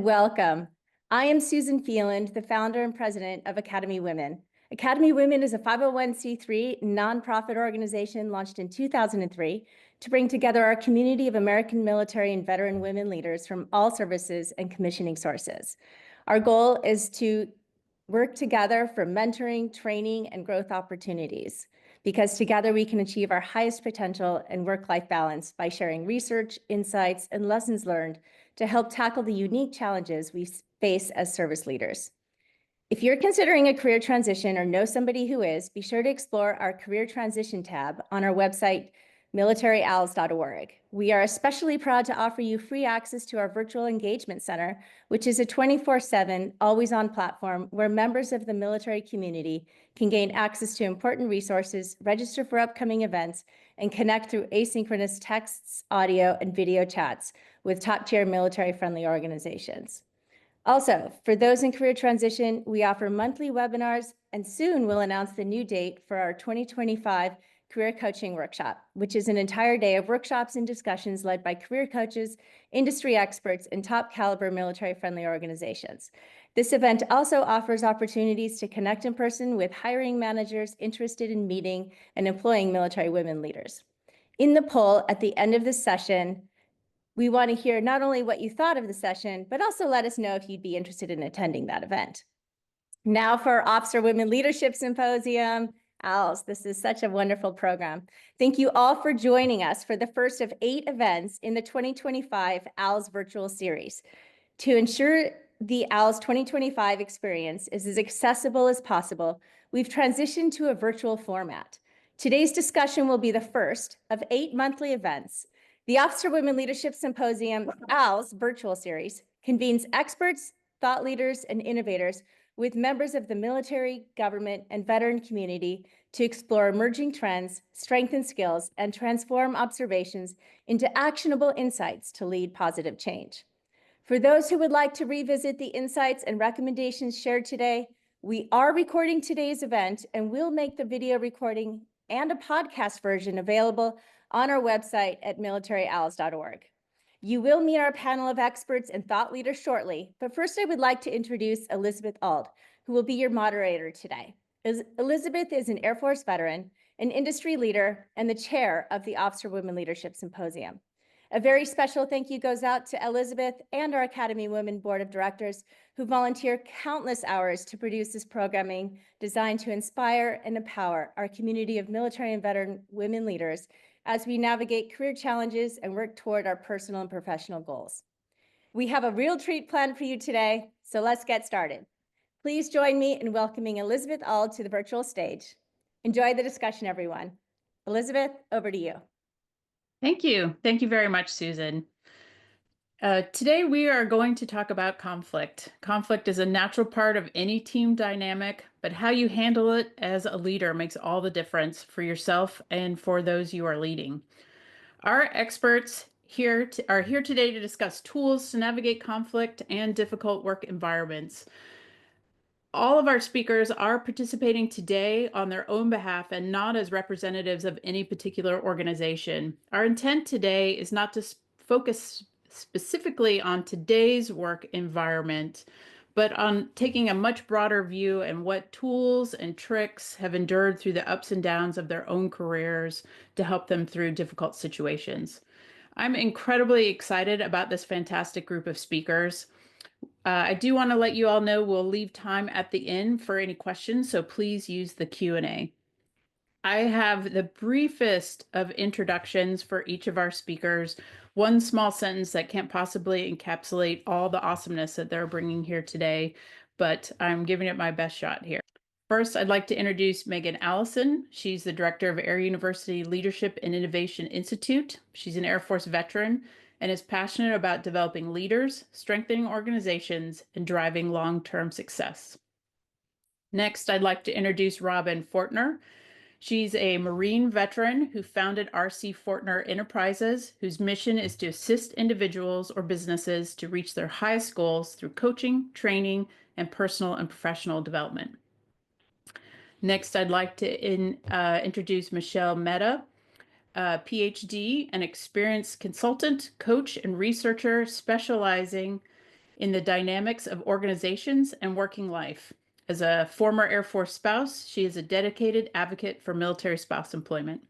Welcome. I am Susan Feeland, the founder and president of Academy Women. Academy Women is a 501c3 nonprofit organization launched in 2003 to bring together our community of American military and veteran women leaders from all services and commissioning sources. Our goal is to work together for mentoring, training, and growth opportunities, because together we can achieve our highest potential and work-life balance by sharing research, insights, and lessons learned to help tackle the unique challenges we face as service leaders. If you're considering a career transition or know somebody who is, be sure to explore our career transition tab on our website, militaryals.org. We are especially proud to offer you free access to our virtual engagement center, which is a 24/7, always-on platform where members of the military community can gain access to important resources, register for upcoming events, and connect through asynchronous texts, audio, and video chats with top-tier military-friendly organizations. Also, for those in career transition, we offer monthly webinars, and soon we'll announce the new date for our 2025 Career Coaching Workshop, which is an entire day of workshops and discussions led by career coaches, industry experts, and top caliber military-friendly organizations. This event also offers opportunities to connect in person with hiring managers interested in meeting and employing military women leaders. In the poll at the end of this session, we want to hear not only what you thought of the session, but also let us know if you'd be interested in attending that event. Now for our Officer Women Leadership Symposium. ALS, this is such a wonderful program. Thank you all for joining us for the first of 8 events in the 2025 ALS virtual series. To ensure the ALS 2025 experience is as accessible as possible, we've transitioned to a virtual format. Today's discussion will be the first of 8 monthly events. The Officer Women Leadership Symposium, ALS virtual series, convenes experts, thought leaders, and innovators with members of the military, government, and veteran community to explore emerging trends, strengthen skills, and transform observations into actionable insights to lead positive change. For those who would like to revisit the insights and recommendations shared today, we are recording today's event, and we'll make the video recording and a podcast version available on our website at militaryals.org. You will meet our panel of experts and thought leaders shortly, but first I would like to introduce Elizabeth Auld, who will be your moderator today. Elizabeth is an Air Force veteran, an industry leader, and the chair of the Officer Women Leadership Symposium. A very special thank you goes out to Elizabeth and our Academy Women Board of Directors, who volunteer countless hours to produce this programming designed to inspire and empower our community of military and veteran women leaders as we navigate career challenges and work toward our personal and professional goals. We have a real treat planned for you today, so let's get started. Please join me in welcoming Elizabeth Auld to the virtual stage. Enjoy the discussion, everyone. Elizabeth, over to you. Thank you. Thank you very much, Susan. Today we are going to talk about conflict. Conflict is a natural part of any team dynamic, but how you handle it as a leader makes all the difference for yourself and for those you are leading. Our experts are here today to discuss tools to navigate conflict and difficult work environments. All of our speakers are participating today on their own behalf and not as representatives of any particular organization. Our intent today is not to focus specifically on today's work environment, but on taking a much broader view and what tools and tricks have endured through the ups and downs of their own careers to help them through difficult situations. I'm incredibly excited about this fantastic group of speakers. I do want to let you all know we'll leave time at the end for any questions, so please use the Q&A. I have the briefest of introductions for each of our speakers, one small sentence that can't possibly encapsulate all the awesomeness that they're bringing here today, but I'm giving it my best shot here. First, I'd like to introduce Megan Allison. She's the director of Air University Leadership and Innovation Institute. She's an Air Force veteran and is passionate about developing leaders, strengthening organizations, and driving long-term success. Next, I'd like to introduce Robin Fortner. She's a Marine veteran who founded RC Fortner Enterprises, whose mission is to assist individuals or businesses to reach their highest goals through coaching, training, and personal and professional development. Next, I'd like to introduce Michelle Mehta, a PhD, an experienced consultant, coach, and researcher specializing in the dynamics of organizations and working life. As a former Air Force spouse, she is a dedicated advocate for military spouse employment.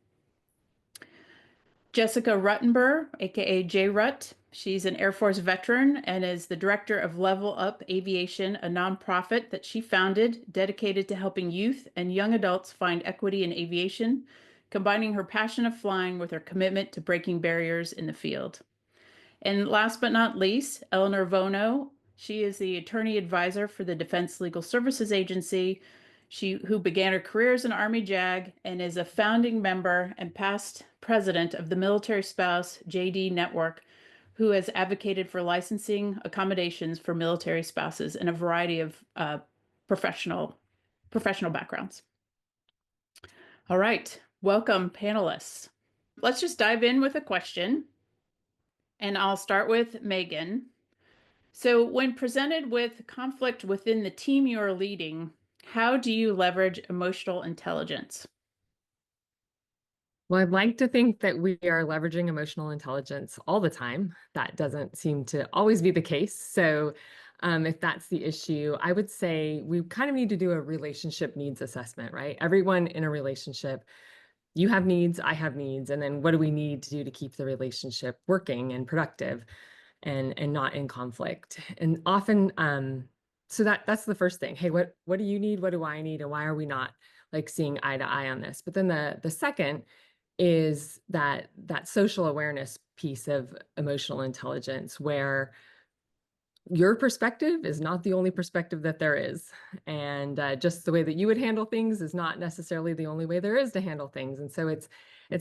Jessica Ruttenber, aka J Rutt. She's an Air Force veteran and is the director of Level Up Aviation, a nonprofit that she founded dedicated to helping youth and young adults find equity in aviation, combining her passion of flying with her commitment to breaking barriers in the field. And last but not least, Eleanor Vono. She is the attorney advisor for the Defense Legal Services Agency, who began her career as an Army JAG and is a founding member and past president of the Military Spouse JD Network, who has advocated for licensing accommodations for military spouses in a variety of professional backgrounds. All right, welcome panelists. Let's just dive in with a question. And I'll start with Megan. So, when presented with conflict within the team you are leading, how do you leverage emotional intelligence? Well, I'd like to think that we are leveraging emotional intelligence all the time. That doesn't seem to always be the case. So, if that's the issue, I would say we kind of need to do a relationship needs assessment, right? Everyone in a relationship, you have needs, I have needs, and then what do we need to do to keep the relationship working and productive and not in conflict? And often, so that's the first thing. Hey, what do you need? What do I need? And why are we not like seeing eye to eye on this? But then the second is that social awareness piece of emotional intelligence where your perspective is not the only perspective that there is. And just the way that you would handle things is not necessarily the only way there is to handle things. And so it's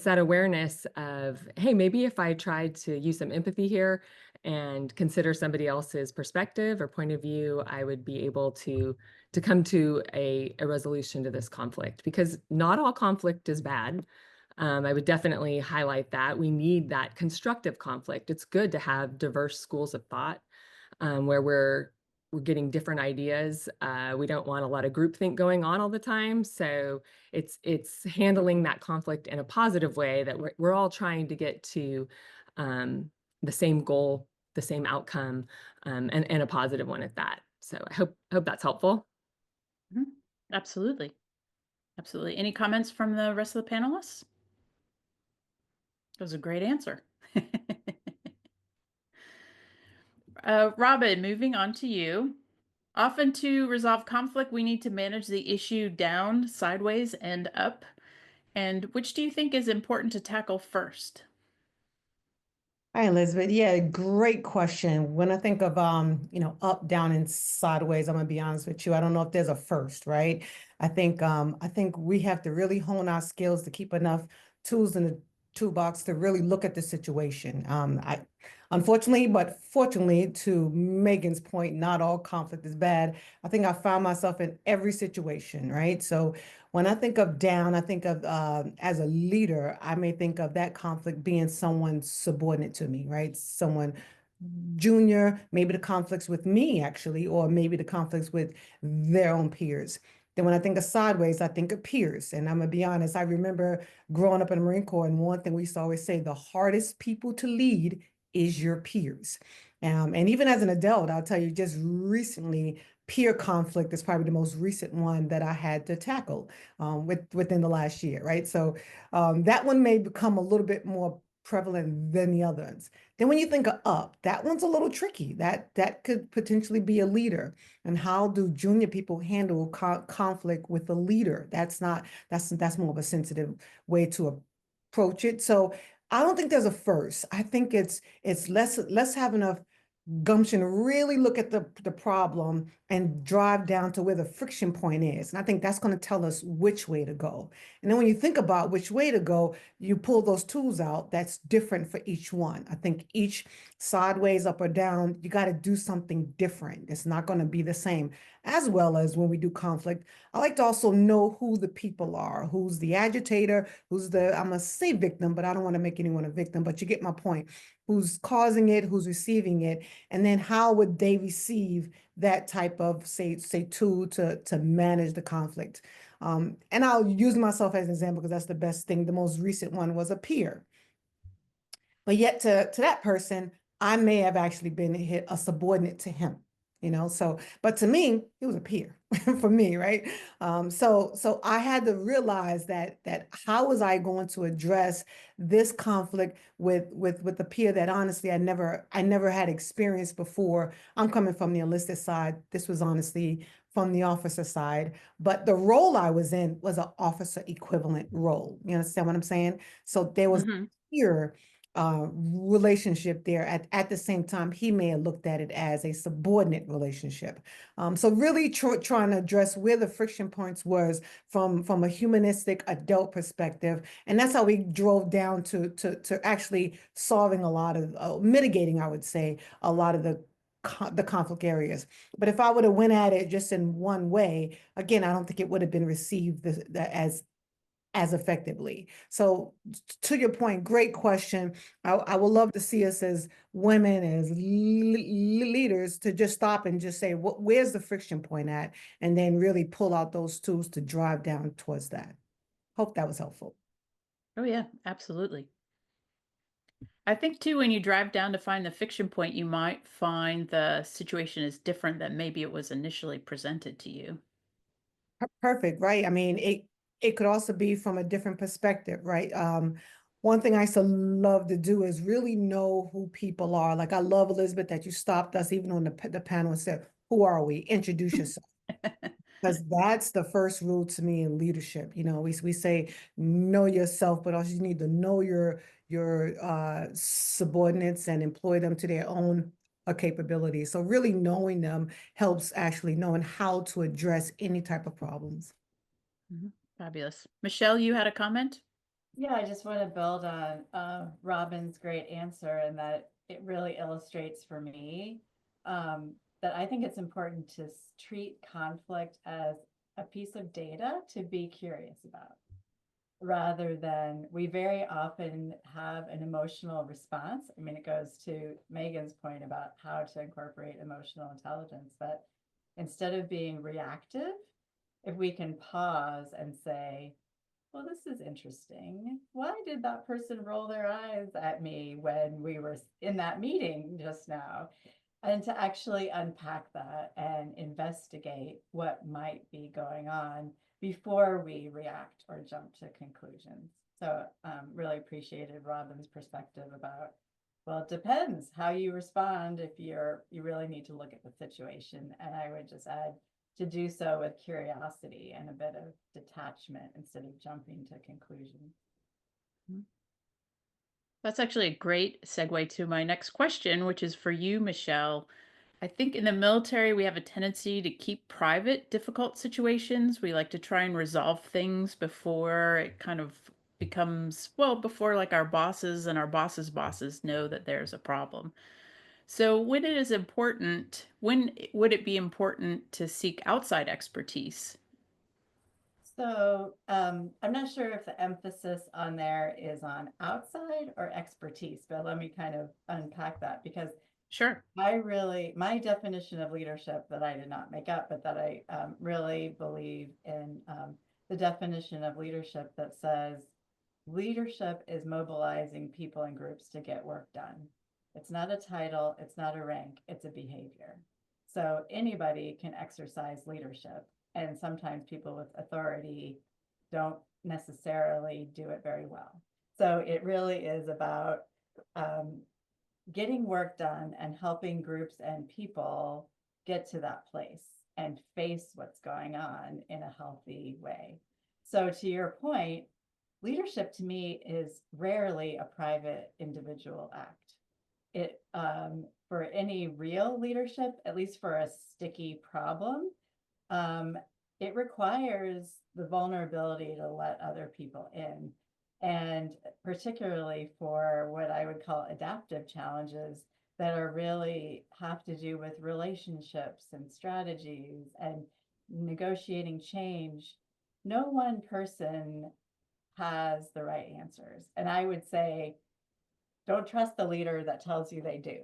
that awareness of, hey, maybe if I tried to use some empathy here and consider somebody else's perspective or point of view, I would be able to come to a resolution to this conflict, because not all conflict is bad. I would definitely highlight that. We need that constructive conflict. It's good to have diverse schools of thought, where we're getting different ideas. We don't want a lot of groupthink going on all the time. So it's handling that conflict in a positive way, that we're all trying to get to the same goal, the same outcome, and a positive one at that. So I hope that's helpful. Mm-hmm. Absolutely. Absolutely. Any comments from the rest of the panelists? That was a great answer. Robin, moving on to you. Often to resolve conflict, we need to manage the issue down, sideways, and up. And which do you think is important to tackle first? Hi, Elizabeth. Yeah, great question. When I think of up, down, and sideways, I'm gonna be honest with you. I don't know if there's a first, right? I think we have to really hone our skills to keep enough tools in the toolbox to really look at the situation. Unfortunately, but fortunately, to Megan's point, not all conflict is bad. I think I found myself in every situation, right? So when I think of down, I think of as a leader, I may think of that conflict being someone subordinate to me, right? Someone junior, maybe the conflicts with me actually, or maybe the conflicts with their own peers. Then when I think of sideways, I think of peers. And I'm gonna be honest, I remember growing up in the Marine Corps, and one thing we used to always say, the hardest people to lead is your peers. And even as an adult, I'll tell you, just recently, peer conflict is probably the most recent one that I had to tackle within the last year, right? So that one may become a little bit more prevalent than the others. Then when you think of up, that one's a little tricky. That could potentially be a leader. And how do junior people handle conflict with a leader? That's more of a sensitive way to approach it. So I don't think there's a first. I think it's let's have enough gumption to really look at the problem and drive down to where the friction point is. And I think that's going to tell us which way to go. And then when you think about which way to go, you pull those tools out that's different for each one. I think each sideways, up or down, you got to do something different. It's not going to be the same. As well as when we do conflict, I like to also know who the people are, who's the agitator, who's I'm going to say victim, but I don't want to make anyone a victim, but you get my point. Who's causing it, who's receiving it, and then how would they receive that type of say tool to manage the conflict. And I'll use myself as an example because that's the best thing. The most recent one was a peer. But yet to that person, I may have actually been a subordinate to him, so, but to me, he was a peer for me, right? So I had to realize that how was I going to address this conflict with the peer that honestly I never had experienced before. I'm coming from the enlisted side. This was honestly from the officer side, but the role I was in was an officer equivalent role. You understand what I'm saying? So there was Mhm. peer relationship there. At the same time, he may have looked at it as a subordinate relationship. So really trying to address where the friction points was from a humanistic adult perspective. And that's how we drove down to actually solving a lot of mitigating, I would say, a lot of the conflict areas. But if I would have went at it just in one way, again, I don't think it would have been received as effectively. So to your point, great question. I would love to see us as women, as leaders, to just stop and just say, where's the friction point at? And then really pull out those tools to drive down towards that. Hope that was helpful. Oh yeah, absolutely. I think too, when you drive down to find the fiction point, you might find the situation is different than maybe it was initially presented to you. Perfect, right? I mean, it could also be from a different perspective, right? One thing I used to love to do is really know who people are. Like I love, Elizabeth, that you stopped us even on the panel and said, "Who are we? Introduce yourself." Because that's the first rule to me in leadership. We say know yourself, but also you need to know your subordinates and employ them to their own capabilities. So really knowing them helps actually knowing how to address any type of problems. Mhm. Fabulous. Michelle, you had a comment? Yeah, I just want to build on Robin's great answer, and that it really illustrates for me that I think it's important to treat conflict as a piece of data to be curious about, rather than we very often have an emotional response. I mean, it goes to Megan's point about how to incorporate emotional intelligence, but instead of being reactive, if we can pause and say, well, this is interesting. Why did that person roll their eyes at me when we were in that meeting just now? And to actually unpack that and investigate what might be going on before we react or jump to conclusions. So really appreciated Robin's perspective about, well, it depends how you respond. If you really need to look at the situation. And I would just add, to do so with curiosity and a bit of detachment instead of jumping to conclusions. That's actually a great segue to my next question, which is for you, Michelle. I think in the military, we have a tendency to keep private difficult situations. We like to try and resolve things before it kind of becomes, well, before like our bosses and our bosses' bosses know that there's a problem. So when would it be important to seek outside expertise? So I'm not sure if the emphasis on there is on outside or expertise, but let me kind of unpack that, because Sure. my definition of leadership that I did not make up, but that I really believe in, the definition of leadership that says leadership is mobilizing people and groups to get work done. It's not a title, it's not a rank, it's a behavior. So anybody can exercise leadership, and sometimes people with authority don't necessarily do it very well. So it really is about getting work done and helping groups and people get to that place and face what's going on in a healthy way. So to your point, leadership to me is rarely a private individual act. It for any real leadership, at least for a sticky problem, um, it requires the vulnerability to let other people in. And particularly for what I would call adaptive challenges that are really have to do with relationships and strategies and negotiating change, no one person has the right answers. And I would say, don't trust the leader that tells you they do.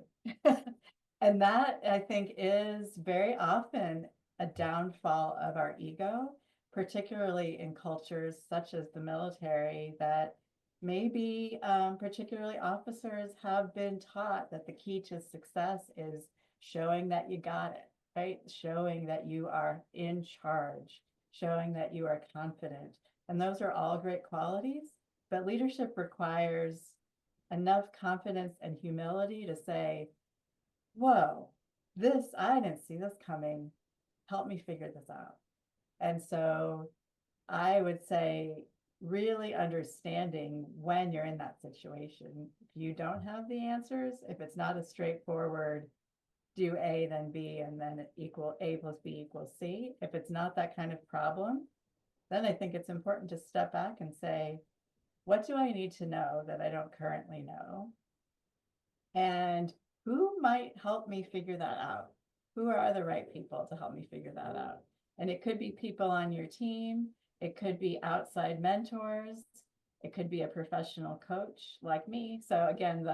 And that, I think, is very often a downfall of our ego, particularly in cultures such as the military that maybe particularly officers have been taught that the key to success is showing that you got it, right? Showing that you are in charge, showing that you are confident. And those are all great qualities, but leadership requires enough confidence and humility to say, whoa, I didn't see this coming. Help me figure this out. And so I would say really understanding when you're in that situation. If you don't have the answers, if it's not a straightforward do A, then B, and then A plus B equals C, if it's not that kind of problem, then I think it's important to step back and say, what do I need to know that I don't currently know? And who might help me figure that out? Who are the right people to help me figure that out? And it could be people on your team. It could be outside mentors. It could be a professional coach like me. So again,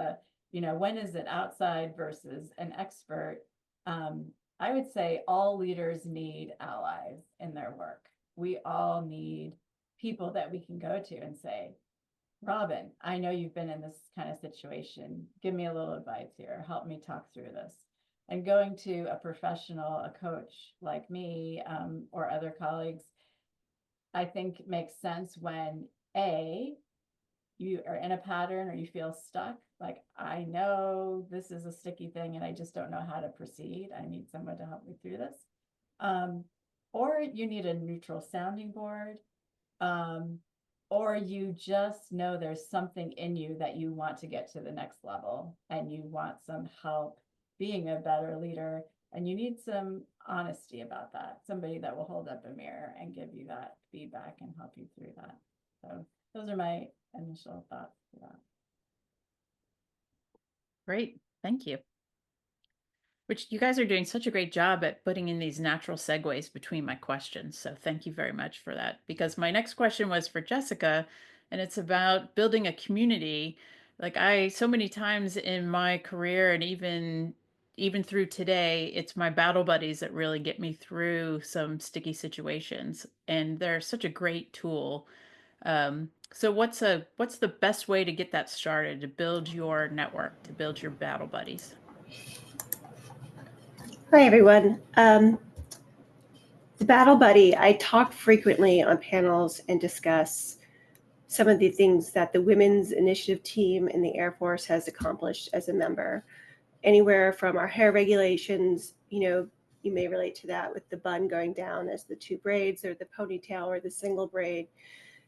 when is it outside versus an expert? I would say all leaders need allies in their work. We all need people that we can go to and say, Robin, I know you've been in this kind of situation. Give me a little advice here. Help me talk through this. And going to a professional, a coach like me, or other colleagues, I think makes sense when you are in a pattern or you feel stuck. Like, I know this is a sticky thing and I just don't know how to proceed. I need someone to help me through this. Or you need a neutral sounding board. Or you just know there's something in you that you want to get to the next level and you want some help being a better leader, and you need some honesty about that. Somebody that will hold up a mirror and give you that feedback and help you through that. So those are my initial thoughts for that. Great, thank you. Which you guys are doing such a great job at putting in these natural segues between my questions. So thank you very much for that. Because my next question was for Jessica, and it's about building a community. Like so many times in my career and even through today, it's my battle buddies that really get me through some sticky situations. And they're such a great tool. So what's the best way to get that started, to build your network, to build your battle buddies? Hi, everyone. The Battle Buddy, I talk frequently on panels and discuss some of the things that the Women's Initiative team in the Air Force has accomplished as a member. Anywhere from our hair regulations, you may relate to that with the bun going down as the two braids or the ponytail or the single braid,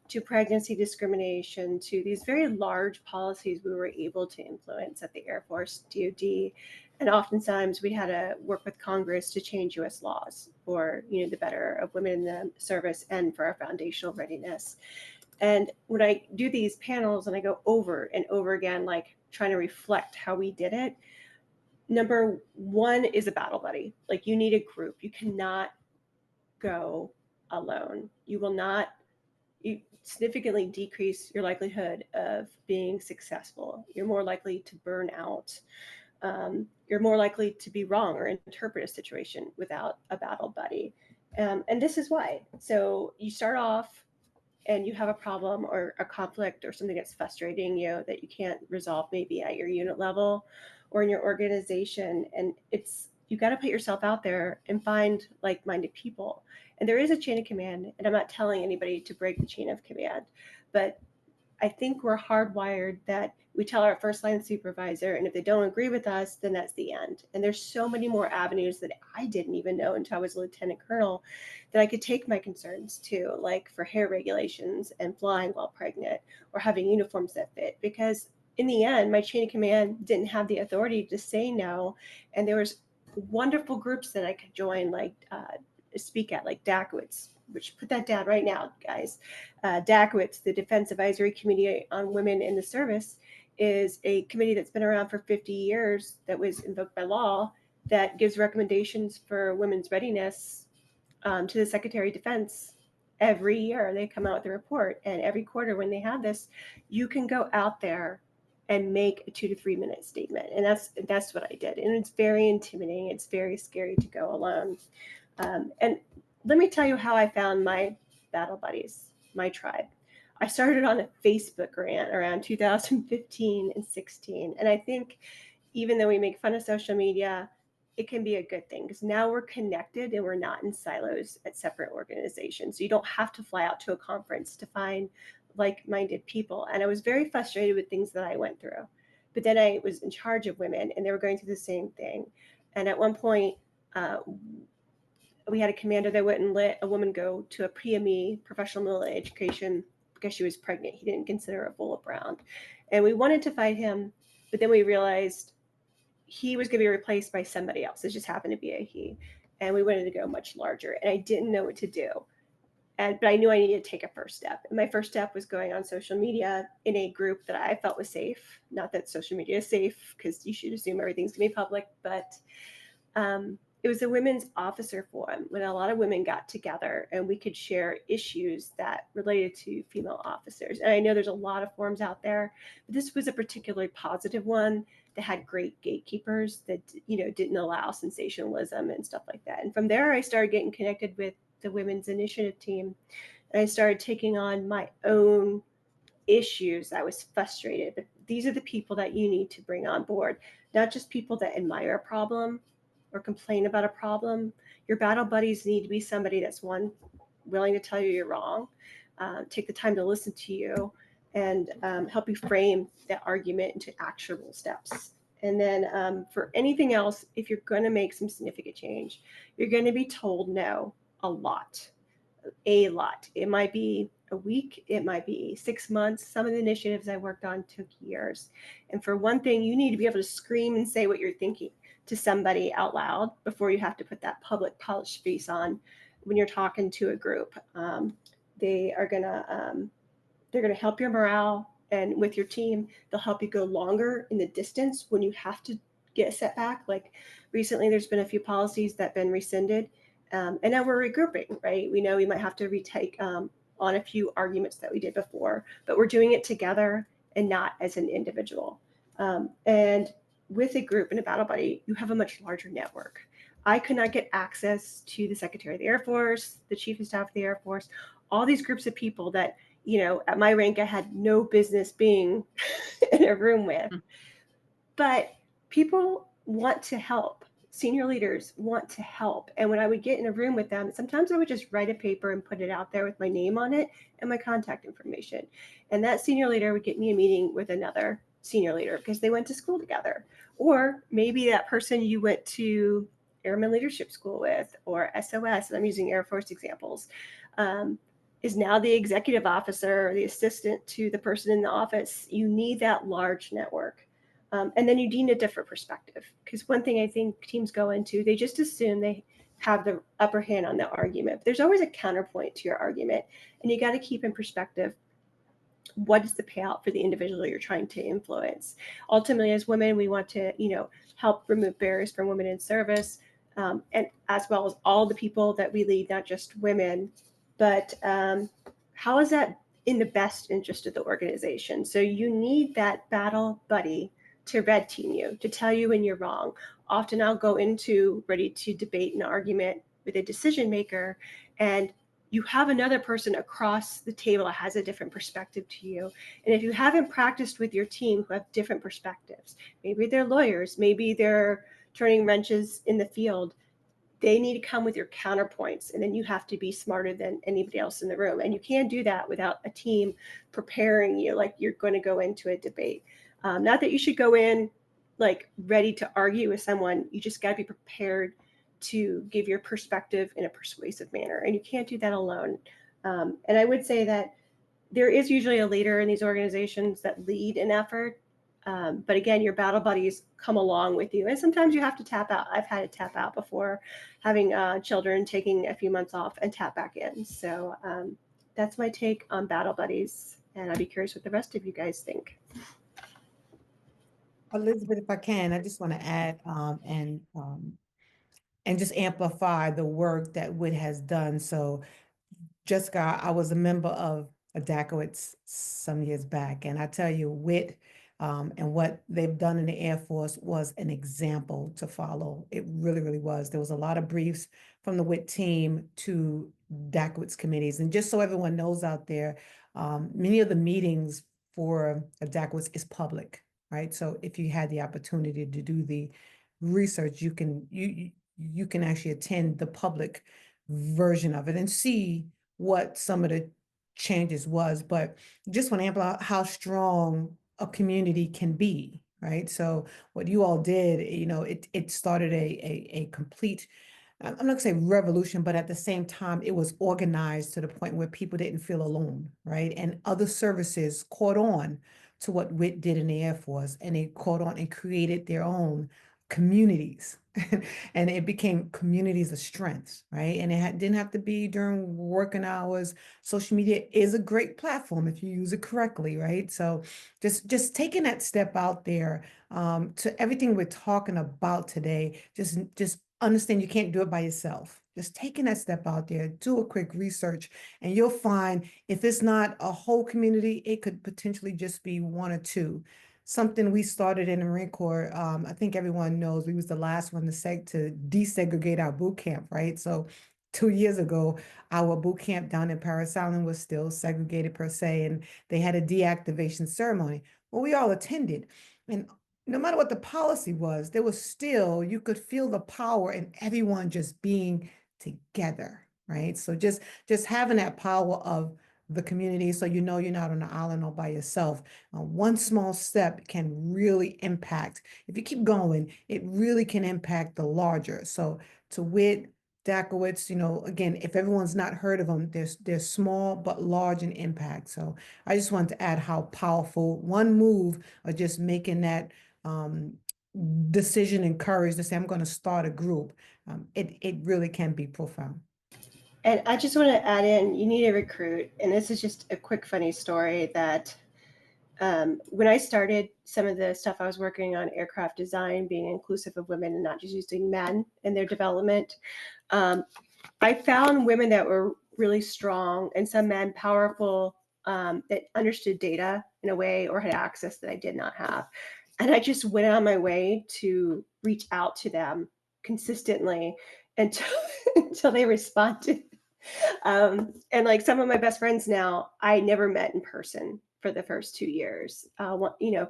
to pregnancy discrimination, to these very large policies we were able to influence at the Air Force, DoD. And oftentimes we had to work with Congress to change US laws for, the better of women in the service and for our foundational readiness. And when I do these panels and I go over and over again, like trying to reflect how we did it, number one is a battle buddy. Like, you need a group. You cannot go alone. You significantly decrease your likelihood of being successful. You're more likely to burn out. You're more likely to be wrong or interpret a situation without a battle buddy. And this is why. So you start off and you have a problem or a conflict or something that's frustrating you that you can't resolve, maybe at your unit level or in your organization. And you got to put yourself out there and find like-minded people. And there is a chain of command, and I'm not telling anybody to break the chain of command, but I think we're hardwired that we tell our first line supervisor, and if they don't agree with us, then that's the end. And there's so many more avenues that I didn't even know until I was a lieutenant colonel that I could take my concerns to, like for hair regulations and flying while pregnant or having uniforms that fit. Because in the end, my chain of command didn't have the authority to say no. And there was wonderful groups that I could join, like speak at, like DACWITS, which put that down right now, guys. DACWITS, the Defense Advisory Committee on Women in the Service, is a committee that's been around for 50 years that was invoked by law that gives recommendations for women's readiness to the Secretary of Defense. Every year they come out with a report, and every quarter when they have this, you can go out there and make a 2 to 3 minute statement. And that's what I did. And it's very intimidating. It's very scary to go alone. And let me tell you how I found my battle buddies, my tribe. I started on a Facebook rant around 2015 and 16. And I think even though we make fun of social media, it can be a good thing because now we're connected and we're not in silos at separate organizations. So you don't have to fly out to a conference to find like-minded people. And I was very frustrated with things that I went through. But then I was in charge of women and they were going through the same thing. And at one point, we had a commander that wouldn't let a woman go to a PME, professional military education, because she was pregnant. He didn't consider her a bullet round. And we wanted to fight him, but then we realized he was going to be replaced by somebody else. It just happened to be a he. And we wanted to go much larger. And I didn't know what to do. But I knew I needed to take a first step. And my first step was going on social media in a group that I felt was safe. Not that social media is safe, because you should assume everything's going to be public, but it was a women's officer forum when a lot of women got together and we could share issues that related to female officers. And I know there's a lot of forums out there, but this was a particularly positive one that had great gatekeepers that, didn't allow sensationalism and stuff like that. And from there, I started getting connected with the Women's Initiative team. And I started taking on my own issues. I was frustrated, but these are the people that you need to bring on board, not just people that admire a problem or complain about a problem. Your battle buddies need to be somebody that's willing to tell you you're wrong, take the time to listen to you, and help you frame that argument into actionable steps. And then for anything else, if you're going to make some significant change, you're going to be told no a lot. It might be a week, it might be 6 months. Some of the initiatives I worked on took years. And for one thing, you need to be able to scream and say what you're thinking to somebody out loud before you have to put that public polished face on when you're talking to a group. They're gonna help your morale, and with your team, they'll help you go longer in the distance when you have to get a setback. Like recently, there's been a few policies that have been rescinded, and now we're regrouping, right? We know we might have to retake on a few arguments that we did before, but we're doing it together and not as an individual. And with a group and a battle buddy, you have a much larger network. I could not get access to the Secretary of the Air Force, the Chief of Staff of the Air Force, all these groups of people that, at my rank, I had no business being in a room with. But people want to help. Senior leaders want to help. And when I would get in a room with them, sometimes I would just write a paper and put it out there with my name on it and my contact information. And that senior leader would get me a meeting with another senior leader because they went to school together. Or maybe that person you went to Airman Leadership School with, or SOS, and I'm using Air Force examples, is now the executive officer or the assistant to the person in the office. You need that large network. And then you need a different perspective, because one thing I think teams go into, they just assume they have the upper hand on the argument. But there's always a counterpoint to your argument, and you got to keep in perspective, what is the payout for the individual you're trying to influence? Ultimately, as women, we want to, help remove barriers from women in service, and as well as all the people that we lead, not just women. But how is that in the best interest of the organization? So you need that battle buddy to red team you, to tell you when you're wrong. Often I'll go into ready to debate an argument with a decision maker, and you have another person across the table that has a different perspective to you. And if you haven't practiced with your team who have different perspectives, maybe they're lawyers, maybe they're turning wrenches in the field, they need to come with your counterpoints, and then you have to be smarter than anybody else in the room. And you can't do that without a team preparing you like you're going to go into a debate. Not that you should go in like ready to argue with someone. You just got to be prepared to give your perspective in a persuasive manner, and you can't do that alone. And I would say that there is usually a leader in these organizations that lead an effort. But again, your battle buddies come along with you. And sometimes you have to tap out. I've had to tap out before, having children, taking a few months off and tap back in. So that's my take on battle buddies. And I'd be curious what the rest of you guys think. Elizabeth, if I can, I just want to add and just amplify the work that WIT has done. So Jessica, I was a member of DACOITS some years back, and I tell you, WIT and what they've done in the Air Force was an example to follow. It really, really was. There was a lot of briefs from the WIT team to DACOITS committees. And just so everyone knows out there, Many of the meetings for a DAC is public, right? So if you had the opportunity to do the research, you can actually attend the public version of it and see what some of the changes was. But just want to amplify how strong a community can be, right? So what you all did, it started a complete, I'm not gonna say revolution, but at the same time, it was organized to the point where people didn't feel alone, right? And other services caught on to what WIT did in the Air Force, and they caught on and created their own communities. And it became communities of strength, right? And didn't have to be during working hours. Social media is a great platform if you use it correctly, right? So just taking that step out there, to everything we're talking about today, just understand you can't do it by yourself. Just taking that step out there, do a quick research, and you'll find if it's not a whole community, it could potentially just be one or two. Something we started in the Marine Corps. I think everyone knows we was the last one to desegregate our boot camp, right? So 2 years ago, our boot camp down in Paris Island was still segregated per se, and they had a deactivation ceremony. Well, we all attended, and no matter what the policy was, there was still, you could feel the power in everyone just being together, right? So just having that power of the community, so you're not on the island all by yourself. One small step can really impact, if you keep going, it really can impact the larger. So to WIT, Dakowitz, again, if everyone's not heard of them, they're small but large in impact. So I just wanted to add how powerful one move of just making that decision and courage to say, I'm going to start a group. It really can be profound. And I just want to add in, you need a recruit. And this is just a quick, funny story that when I started some of the stuff I was working on, aircraft design, being inclusive of women and not just using men in their development, I found women that were really strong and some men powerful, that understood data in a way or had access that I did not have. And I just went on my way to reach out to them consistently until, until they responded. And like some of my best friends now, I never met in person for the first 2 years.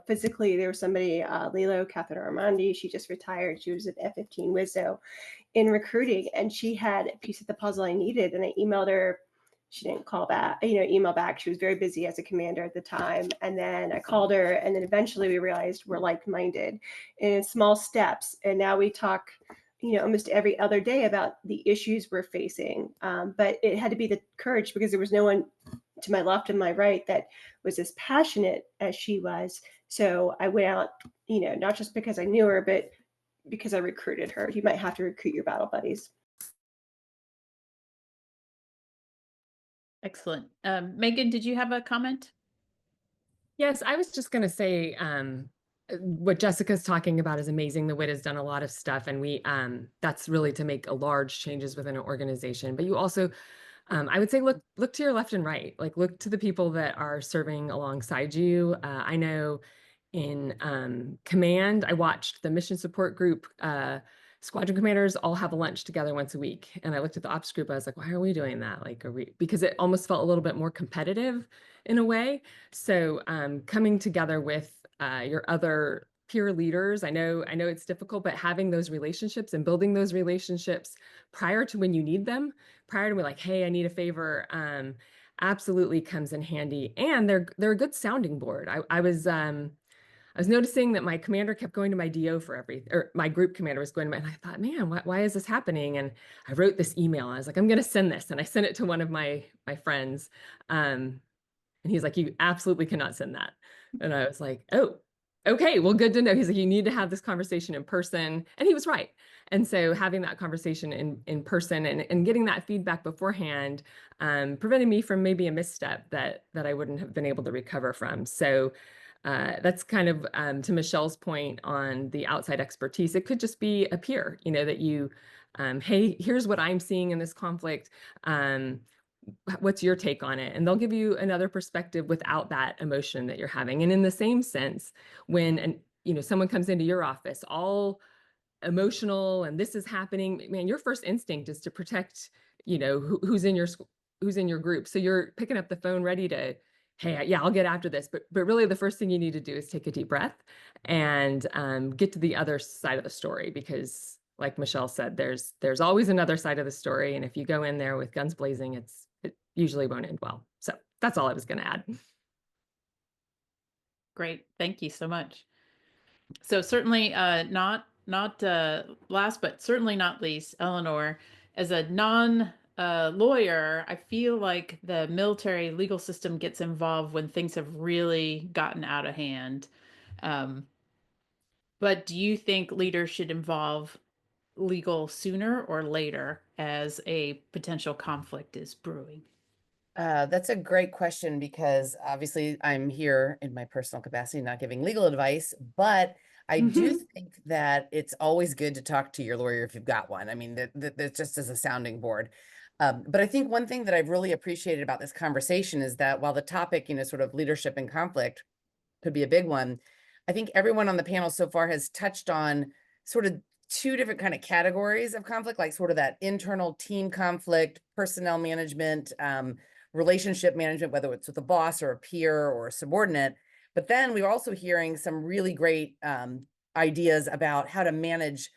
Physically, there was somebody, Lilo Catherine Armandi, she just retired. She was at F-15 Wizzo in recruiting, and she had a piece of the puzzle I needed. And I emailed her. She didn't call back, email back. She was very busy as a commander at the time. And then I called her, and then eventually we realized we're like-minded in small steps. And now we talk almost every other day about the issues we're facing. But it had to be the courage, because there was no one to my left and my right that was as passionate as she was. So I went out, not just because I knew her, but because I recruited her. You might have to recruit your battle buddies. Excellent. Megan, did you have a comment? Yes, I was just going to say, what Jessica's talking about is amazing. The WIT has done a lot of stuff, and that's really to make a large changes within an organization. But you also, I would say, look to your left and right. Like, look to the people that are serving alongside you. I know in command, I watched the mission support group, squadron commanders all have a lunch together once a week. And I looked at the ops group, I was like, why are we doing that? Like, because it almost felt a little bit more competitive in a way. So coming together with your other peer leaders, I know it's difficult, but having those relationships and building those relationships prior to when you need them, prior to like, hey, I need a favor, absolutely comes in handy. And they're a good sounding board. I was noticing that my commander kept going to my DO for or my group commander was going to my, and I thought, man, why is this happening? And I wrote this email. I was like, I'm going to send this. And I sent it to one of my friends. And he's like, you absolutely cannot send that. And I was like, oh, okay, well, good to know. He's like, you need to have this conversation in person. And he was right. And so having that conversation in person and getting that feedback beforehand prevented me from maybe a misstep that I wouldn't have been able to recover from. So that's kind of to Michelle's point on the outside expertise. It could just be a peer, that you, hey, here's what I'm seeing in this conflict. What's your take on it? And they'll give you another perspective without that emotion that you're having. And in the same sense, when someone comes into your office all emotional and this is happening, man, your first instinct is to protect, who's in your group. So you're picking up the phone ready to hey, yeah, I'll get after this. But really, the first thing you need to do is take a deep breath and get to the other side of the story, because, like Michelle said, there's always another side of the story, and if you go in there with guns blazing, it usually won't end well. So that's all I was going to add. Great. Thank you so much. So certainly not last, but certainly not least, Eleanor, as a non lawyer, I feel like the military legal system gets involved when things have really gotten out of hand. Um, but do you think leaders should involve legal sooner or later as a potential conflict is brewing? That's a great question, because obviously I'm here in my personal capacity, not giving legal advice, but I do think that it's always good to talk to your lawyer if you've got one. I mean, that just as a sounding board. But I think one thing that I've really appreciated about this conversation is that while the topic, sort of leadership and conflict could be a big one, I think everyone on the panel so far has touched on sort of two different kind of categories of conflict, like sort of that internal team conflict, personnel management, relationship management, whether it's with a boss or a peer or a subordinate. But then we were also hearing some really great ideas about how to manage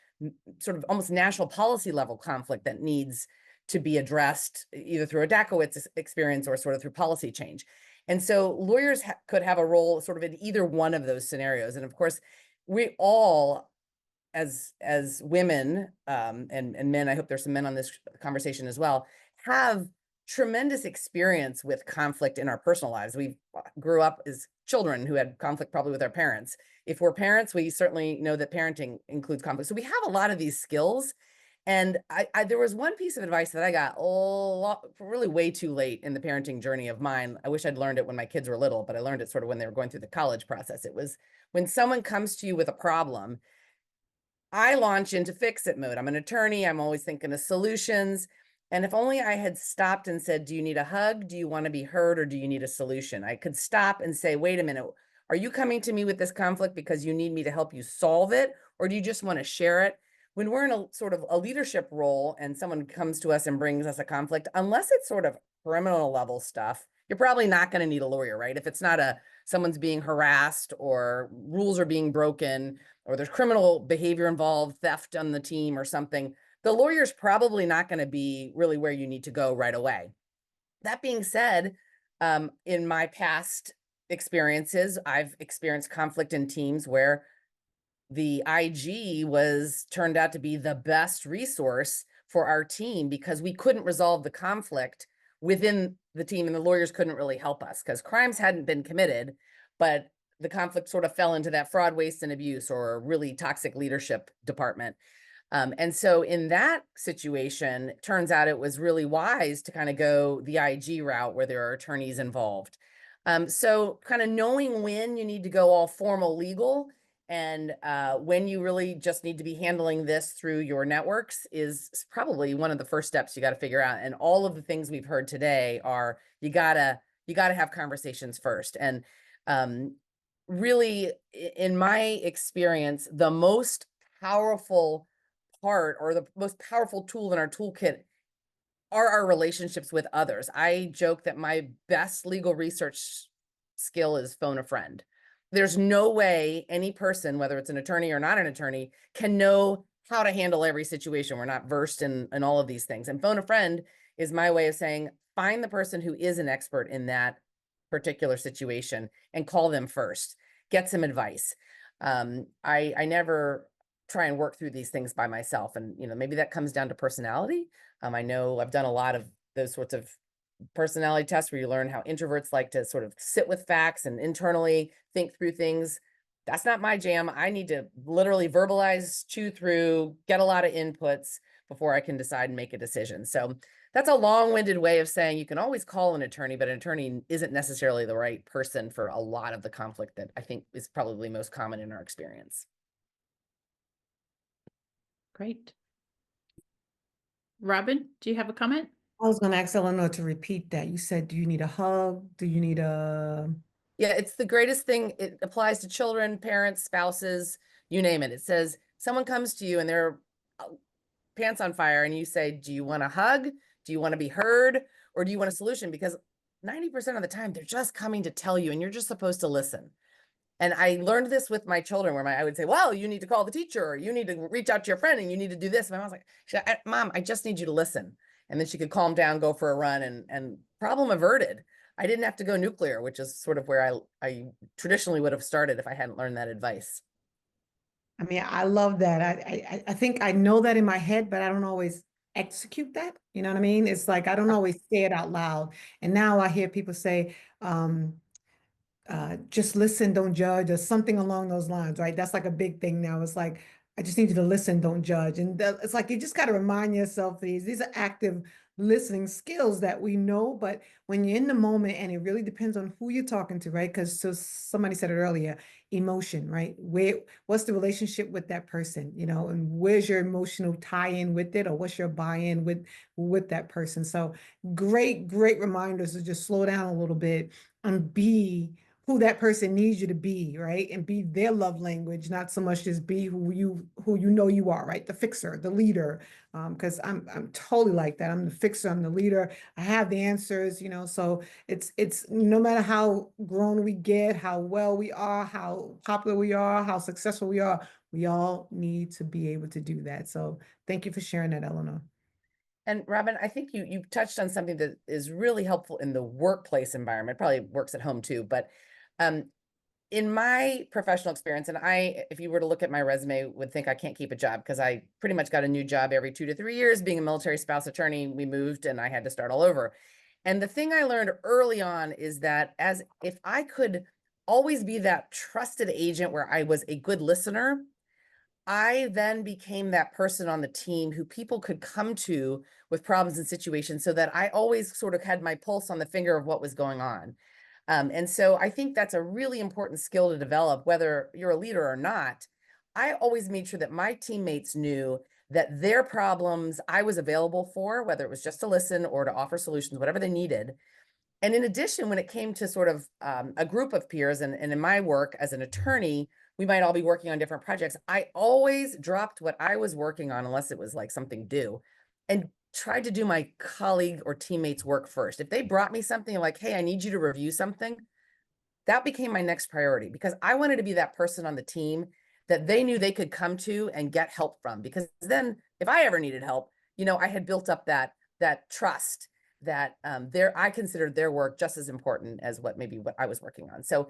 sort of almost national policy level conflict that needs to be addressed either through a Dakowitz experience or sort of through policy change. And so lawyers could have a role sort of in either one of those scenarios. And of course, we all, as women and men, I hope there's some men on this conversation as well, have tremendous experience with conflict in our personal lives. We grew up as children who had conflict probably with our parents. If we're parents, we certainly know that parenting includes conflict. So we have a lot of these skills. And there was one piece of advice that I got really way too late in the parenting journey of mine. I wish I'd learned it when my kids were little, but I learned it sort of when they were going through the college process. It was when someone comes to you with a problem, I launch into fix-it mode. I'm an attorney. I'm always thinking of solutions. And if only I had stopped and said, do you need a hug? Do you want to be heard? Or do you need a solution? I could stop and say, wait a minute, are you coming to me with this conflict because you need me to help you solve it? Or do you just want to share it? When we're in a sort of a leadership role and someone comes to us and brings us a conflict, unless it's sort of criminal level stuff, you're probably not going to need a lawyer, right? If it's not someone's being harassed or rules are being broken or there's criminal behavior involved, theft on the team or something, the lawyer's probably not going to be really where you need to go right away. That being said, in my past experiences, I've experienced conflict in teams where the IG turned out to be the best resource for our team because we couldn't resolve the conflict within the team and the lawyers couldn't really help us because crimes hadn't been committed, but the conflict sort of fell into that fraud, waste, and abuse or really toxic leadership department. And so in that situation, it turns out it was really wise to kind of go the IG route where there are attorneys involved. So kind of knowing when you need to go all formal legal and when you really just need to be handling this through your networks is probably one of the first steps you got to figure out. And all of the things we've heard today are you gotta have conversations first. And really, in my experience, the most powerful part or the most powerful tool in our toolkit are our relationships with others. I joke that my best legal research skill is phone a friend. There's no way any person, whether it's an attorney or not an attorney, can know how to handle every situation. We're not versed in all of these things. And phone a friend is my way of saying, find the person who is an expert in that particular situation and call them first. Get some advice. I never try and work through these things by myself. And, maybe that comes down to personality. I know I've done a lot of those sorts of personality tests where you learn how introverts like to sort of sit with facts and internally think through things. That's not my jam. I need to literally verbalize, chew through, get a lot of inputs before I can decide and make a decision. So that's a long-winded way of saying you can always call an attorney, but an attorney isn't necessarily the right person for a lot of the conflict that I think is probably most common in our experience. Great. Robin, do you have a comment? I was going to ask Eleanor to repeat that. You said, do you need a hug? Do you need a... Yeah, it's the greatest thing. It applies to children, parents, spouses, you name it. It says someone comes to you and they're pants on fire and you say, do you want a hug? Do you want to be heard? Or do you want a solution? Because 90% of the time, they're just coming to tell you, and you're just supposed to listen. And I learned this with my children, where I would say, well, you need to call the teacher, or you need to reach out to your friend, and you need to do this. And my mom was like, Mom, I just need you to listen. And then she could calm down, go for a run, and problem averted. I didn't have to go nuclear, which is sort of where I traditionally would have started if I hadn't learned that advice. I mean, I love that. I think I know that in my head, but I don't always execute that. You know what I mean? It's like I don't always say it out loud. And now I hear people say, just listen, don't judge, or something along those lines, right? That's like a big thing now. It's like, I just need you to listen, don't judge. And it's like, you just got to remind yourself these are active listening skills that we know, but when you're in the moment, and it really depends on who you're talking to, right? Because so somebody said it earlier, emotion, right? What's the relationship with that person, and where's your emotional tie-in with it, or what's your buy-in with that person? So great reminders to just slow down a little bit and be who that person needs you to be, right? And be their love language, not so much just be who you know you are, right? The fixer, the leader. Because I'm totally like that. I'm the fixer, I'm the leader. I have the answers, so it's no matter how grown we get, how well we are, how popular we are, how successful we are, we all need to be able to do that. So thank you for sharing that, Eleanor. And Robin, I think you touched on something that is really helpful in the workplace environment. Probably works at home too, but in my professional experience, and if you were to look at my resume, would think I can't keep a job, because I pretty much got a new job every 2 to 3 years. Being a military spouse attorney, we moved and I had to start all over. And the thing I learned early on is that if I could always be that trusted agent where I was a good listener, I then became that person on the team who people could come to with problems and situations, so that I always sort of had my pulse on the finger of what was going on. And so I think that's a really important skill to develop, whether you're a leader or not. I always made sure that my teammates knew that their problems I was available for, whether it was just to listen or to offer solutions, whatever they needed. And in addition, when it came to sort of a group of peers, and in my work as an attorney, we might all be working on different projects. I always dropped what I was working on, unless it was like something due, and tried to do my colleague or teammates' work first. If they brought me something like, hey, I need you to review something, that became my next priority, because I wanted to be that person on the team that they knew they could come to and get help from. Because then if I ever needed help, I had built up that trust that I considered their work just as important as what I was working on. So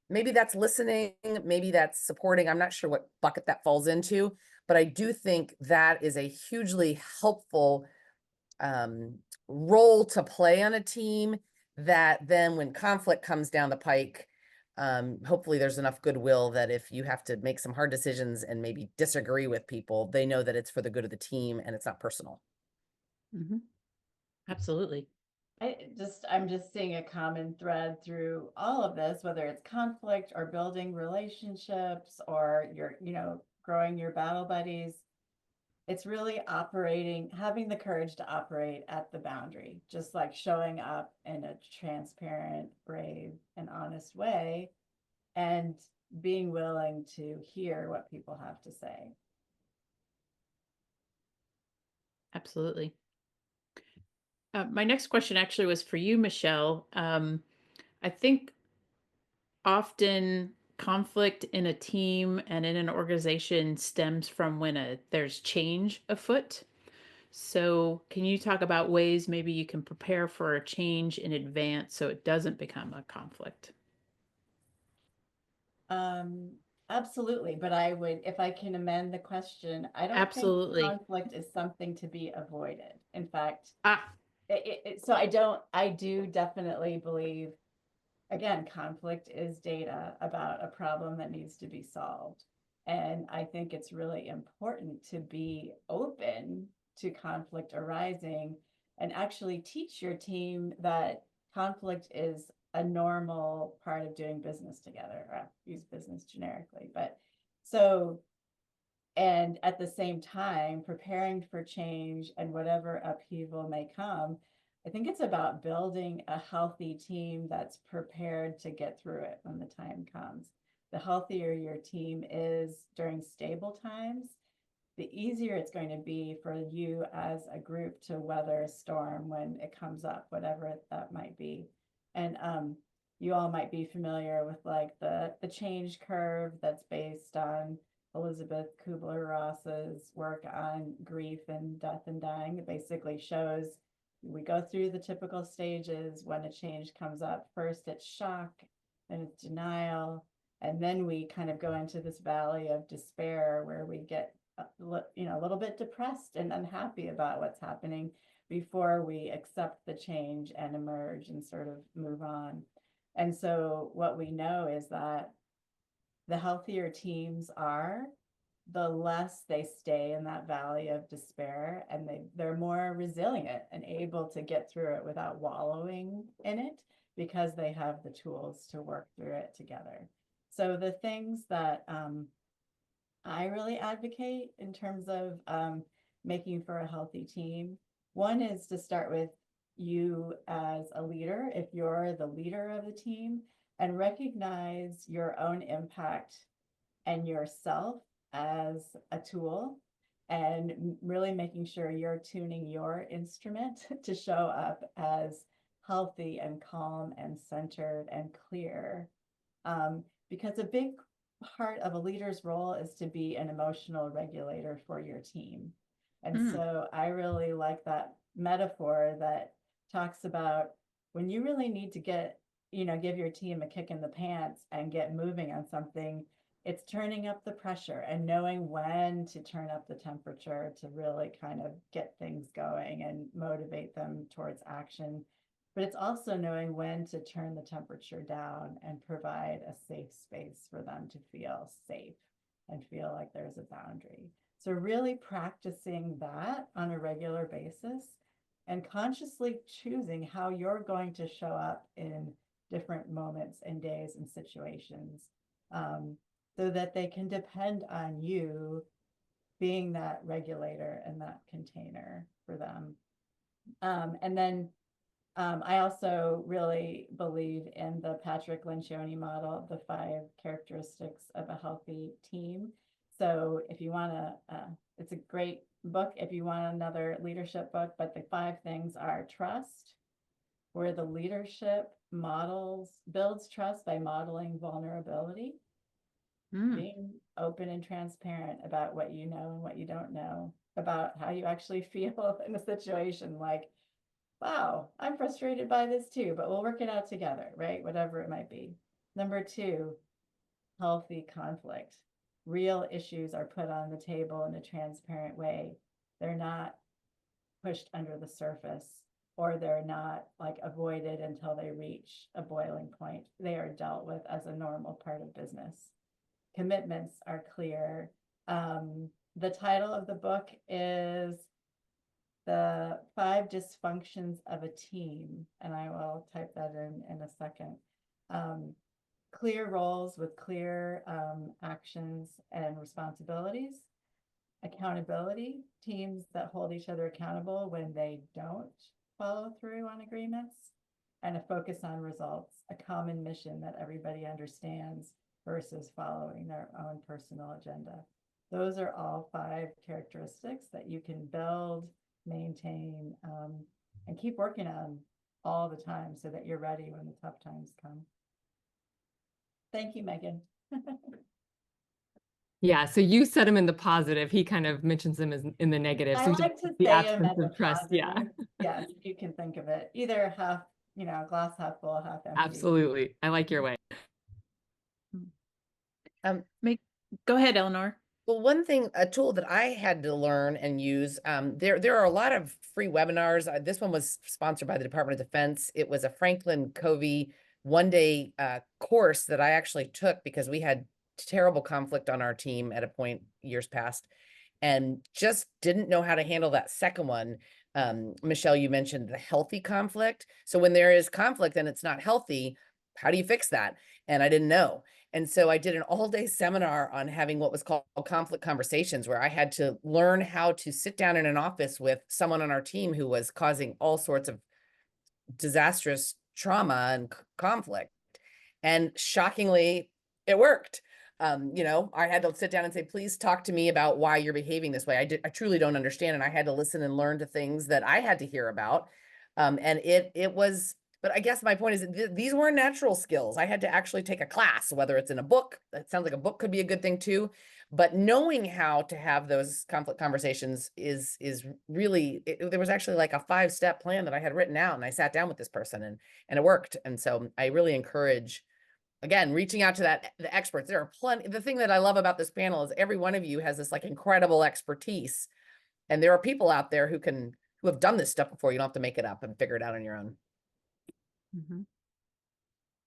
maybe that's listening, maybe that's supporting. I'm not sure what bucket that falls into, but I do think that is a hugely helpful role to play on a team, that then when conflict comes down the pike, hopefully there's enough goodwill that if you have to make some hard decisions and maybe disagree with people, they know that it's for the good of the team and it's not personal. Mm-hmm. Absolutely. I'm just seeing a common thread through all of this, whether it's conflict or building relationships or growing your battle buddies. It's really having the courage to operate at the boundary, just like showing up in a transparent, brave, and honest way, and being willing to hear what people have to say. Absolutely. My next question actually was for you, Michelle. I think often conflict in a team and in an organization stems from when there's change afoot. So can you talk about ways maybe you can prepare for a change in advance so it doesn't become a conflict? Absolutely. But I would, if I can amend the question, I don't Absolutely. think conflict is something to be avoided. In fact, Ah, I do definitely believe, again, conflict is data about a problem that needs to be solved. And I think it's really important to be open to conflict arising and actually teach your team that conflict is a normal part of doing business together. I use business generically, but so, and at the same time, preparing for change and whatever upheaval may come. I think it's about building a healthy team that's prepared to get through it when the time comes. The healthier your team is during stable times, the easier it's going to be for you as a group to weather a storm when it comes up, whatever that might be. And you all might be familiar with like the change curve that's based on Elizabeth Kubler-Ross's work on grief and death and dying. It basically shows we go through the typical stages when a change comes up. First, it's shock, then it's denial, and then we kind of go into this valley of despair where we get a little bit depressed and unhappy about what's happening before we accept the change and emerge and sort of move on. And so what we know is that the healthier teams are, the less they stay in that valley of despair, and they're more resilient and able to get through it without wallowing in it because they have the tools to work through it together. So the things that I really advocate in terms of making for a healthy team, one is to start with you as a leader, if you're the leader of the team, and recognize your own impact and yourself as a tool, and really making sure you're tuning your instrument to show up as healthy and calm and centered and clear. Because a big part of a leader's role is to be an emotional regulator for your team. And so I really like that metaphor that talks about when you really need to get, give your team a kick in the pants and get moving on something, it's turning up the pressure and knowing when to turn up the temperature to really kind of get things going and motivate them towards action. But it's also knowing when to turn the temperature down and provide a safe space for them to feel safe and feel like there's a boundary. So really practicing that on a regular basis and consciously choosing how you're going to show up in different moments and days and situations, so that they can depend on you being that regulator and that container for them. And then I also really believe in the Patrick Lencioni model, the 5 characteristics of a healthy team. So if you want to, it's a great book if you want another leadership book, but the 5 things are trust, where the leadership builds trust by modeling vulnerability, being open and transparent about what you know and what you don't know, about how you actually feel in a situation, like, wow, I'm frustrated by this too, but we'll work it out together, right? Whatever it might be. Number 2, healthy conflict. Real issues are put on the table in a transparent way. They're not pushed under the surface, or they're not like avoided until they reach a boiling point. They are dealt with as a normal part of business. Commitments are clear. The title of the book is The 5 Dysfunctions of a Team, and I will type that in a second. Clear roles with clear actions and responsibilities. Accountability, teams that hold each other accountable when they don't follow through on agreements. And a focus on results, a common mission that everybody understands versus following their own personal agenda. Those are all 5 characteristics that you can build, maintain, and keep working on all the time so that you're ready when the tough times come. Thank you, Megan. Yeah, so you set him in the positive. He kind of mentions them as in the negative. I So like to the say them absence as of a trust. Yeah, positive. Yes, you can think of it either half, glass half full, half empty. absolutely. I like your way. Go ahead, Eleanor. Well, one thing, a tool that I had to learn and use, there are a lot of free webinars. This one was sponsored by the Department of Defense. It was a Franklin Covey one-day course that I actually took because we had terrible conflict on our team at a point years past and just didn't know how to handle that second one. Michelle, you mentioned the healthy conflict. So when there is conflict and it's not healthy, how do you fix that? And I didn't know. And so I did an all-day seminar on having what was called conflict conversations, where I had to learn how to sit down in an office with someone on our team who was causing all sorts of disastrous trauma and conflict. And shockingly, it worked. I had to sit down and say, please talk to me about why you're behaving this way. I truly don't understand. And I had to listen and learn to things that I had to hear about. And it was But I guess my point is that these weren't natural skills. I had to actually take a class, whether it's in a book. That sounds like a book could be a good thing too. But knowing how to have those conflict conversations is really, there was actually like a 5-step plan that I had written out, and I sat down with this person and it worked. And so I really encourage, again, reaching out to the experts. There are plenty. The thing that I love about this panel is every one of you has this like incredible expertise, and there are people out there who have done this stuff before. You don't have to make it up and figure it out on your own. Mhm.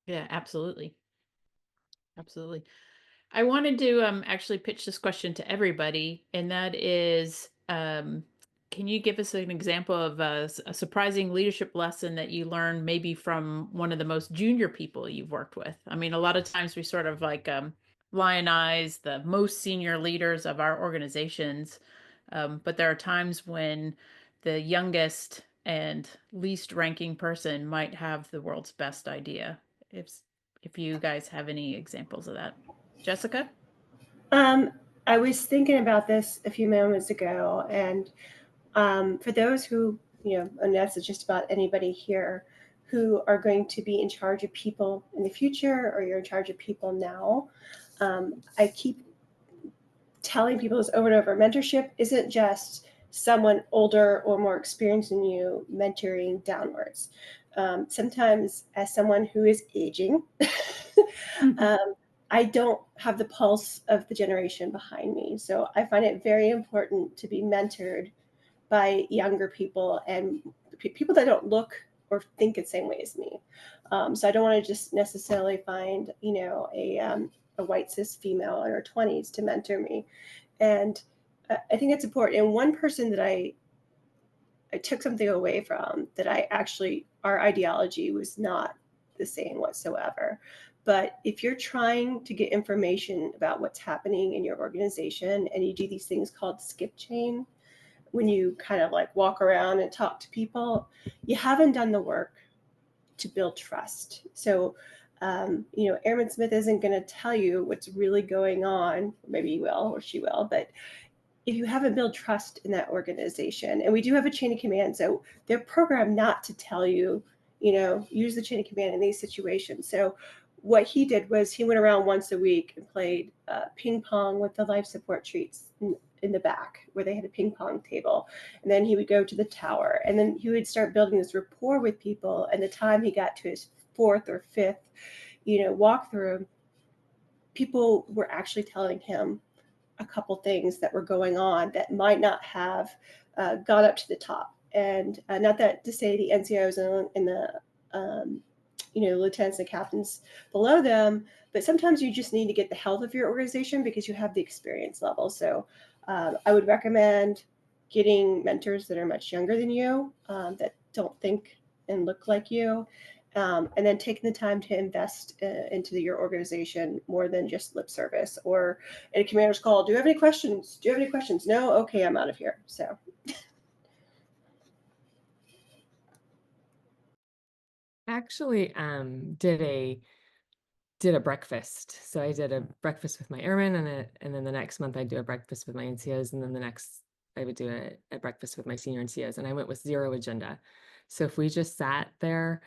Yeah, absolutely. Absolutely. I wanted to actually pitch this question to everybody, and that is, can you give us an example of a surprising leadership lesson that you learned maybe from one of the most junior people you've worked with? I mean, a lot of times we sort of like lionize the most senior leaders of our organizations, but there are times when the youngest and least ranking person might have the world's best idea. If if you guys have any examples of that. Jessica? I was thinking about this a few moments ago, and for those who, and that's just about anybody here who are going to be in charge of people in the future, or you're in charge of people now, I keep telling people this over and over. Mentorship isn't just someone older or more experienced than you mentoring downwards. Sometimes, as someone who is aging, I don't have the pulse of the generation behind me. So I find it very important to be mentored by younger people and people that don't look or think the same way as me. So I don't want to just necessarily find, a white cis female in her 20s to mentor me. And I think that's important. And one person that I took something away from, that our ideology was not the same whatsoever. But if you're trying to get information about what's happening in your organization, and you do these things called skip chain, when you kind of like walk around and talk to people, you haven't done the work to build trust. So, Airman Smith isn't going to tell you what's really going on. Maybe he will, or she will, but if you haven't built trust in that organization, and we do have a chain of command, so they're programmed not to tell you, use the chain of command in these situations. So what he did was he went around once a week and played ping pong with the life support treats in the back where they had a ping pong table. And then he would go to the tower, and then he would start building this rapport with people. And the time he got to his 4th or 5th, walkthrough, people were actually telling him a couple things that were going on that might not have gone up to the top. And not that to say the NCOs and the lieutenants and captains below them, but sometimes you just need to get the health of your organization because you have the experience level. So I would recommend getting mentors that are much younger than you, that don't think and look like you, and then taking the time to invest into your organization more than just lip service, or in a commander's call, do you have any questions? Do you have any questions? No? Okay, I'm out of here. So. Actually, did a breakfast. So I did a breakfast with my airmen, and then the next month I'd do a breakfast with my NCOs, and then the next I would do a breakfast with my senior NCOs, and I went with 0 agenda. So if we just sat there,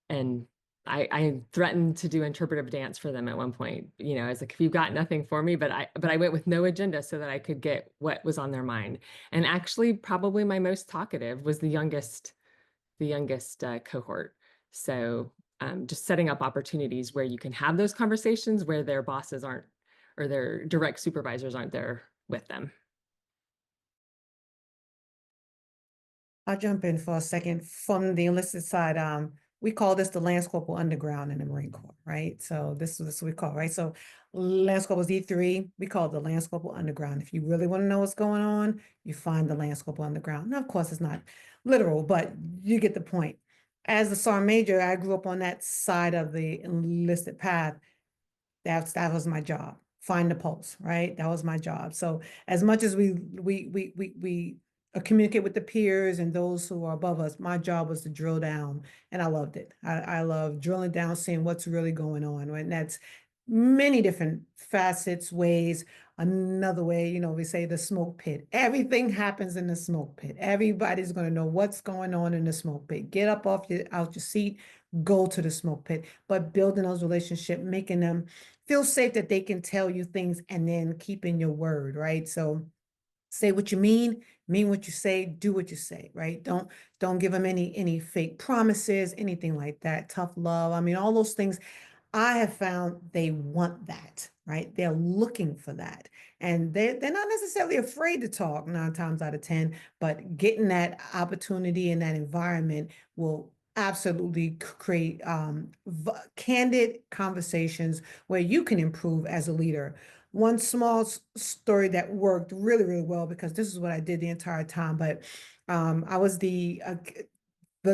and I threatened to do interpretive dance for them at one point. I was like, if you've got nothing for me, but I went with no agenda so that I could get what was on their mind. And actually, probably my most talkative was the youngest cohort. So just setting up opportunities where you can have those conversations where their bosses aren't, or their direct supervisors aren't there with them. I'll jump in for a second. From the enlisted side, we call this the Lance Corporal Underground in the Marine Corps, right? So this is what we call, right? So Lance Corporal D3, we call it the Lance Corporal Underground. If you really want to know what's going on, you find the Lance Corporal Underground. Now, of course, it's not literal, but you get the point. As the Sergeant Major, I grew up on that side of the enlisted path. That was my job. Find the pulse, right? That was my job. So as much as we communicate with the peers and those who are above us, my job was to drill down, and I loved it. I love drilling down, seeing what's really going on, right? And many different facets, ways. Another way, we say the smoke pit. Everything happens in the smoke pit. Everybody's going to know what's going on in the smoke pit. Get up out your seat, go to the smoke pit. But building those relationships, making them feel safe that they can tell you things, and then keeping your word, right? So say what you mean what you say, do what you say, right? Don't give them any fake promises, anything like that. Tough love. I mean, all those things. I have found they want that, right? They're looking for that. And they're not necessarily afraid to talk 9 times out of 10, but getting that opportunity in that environment will absolutely create candid conversations where you can improve as a leader. One small story that worked really, really well, because this is what I did the entire time, but I was the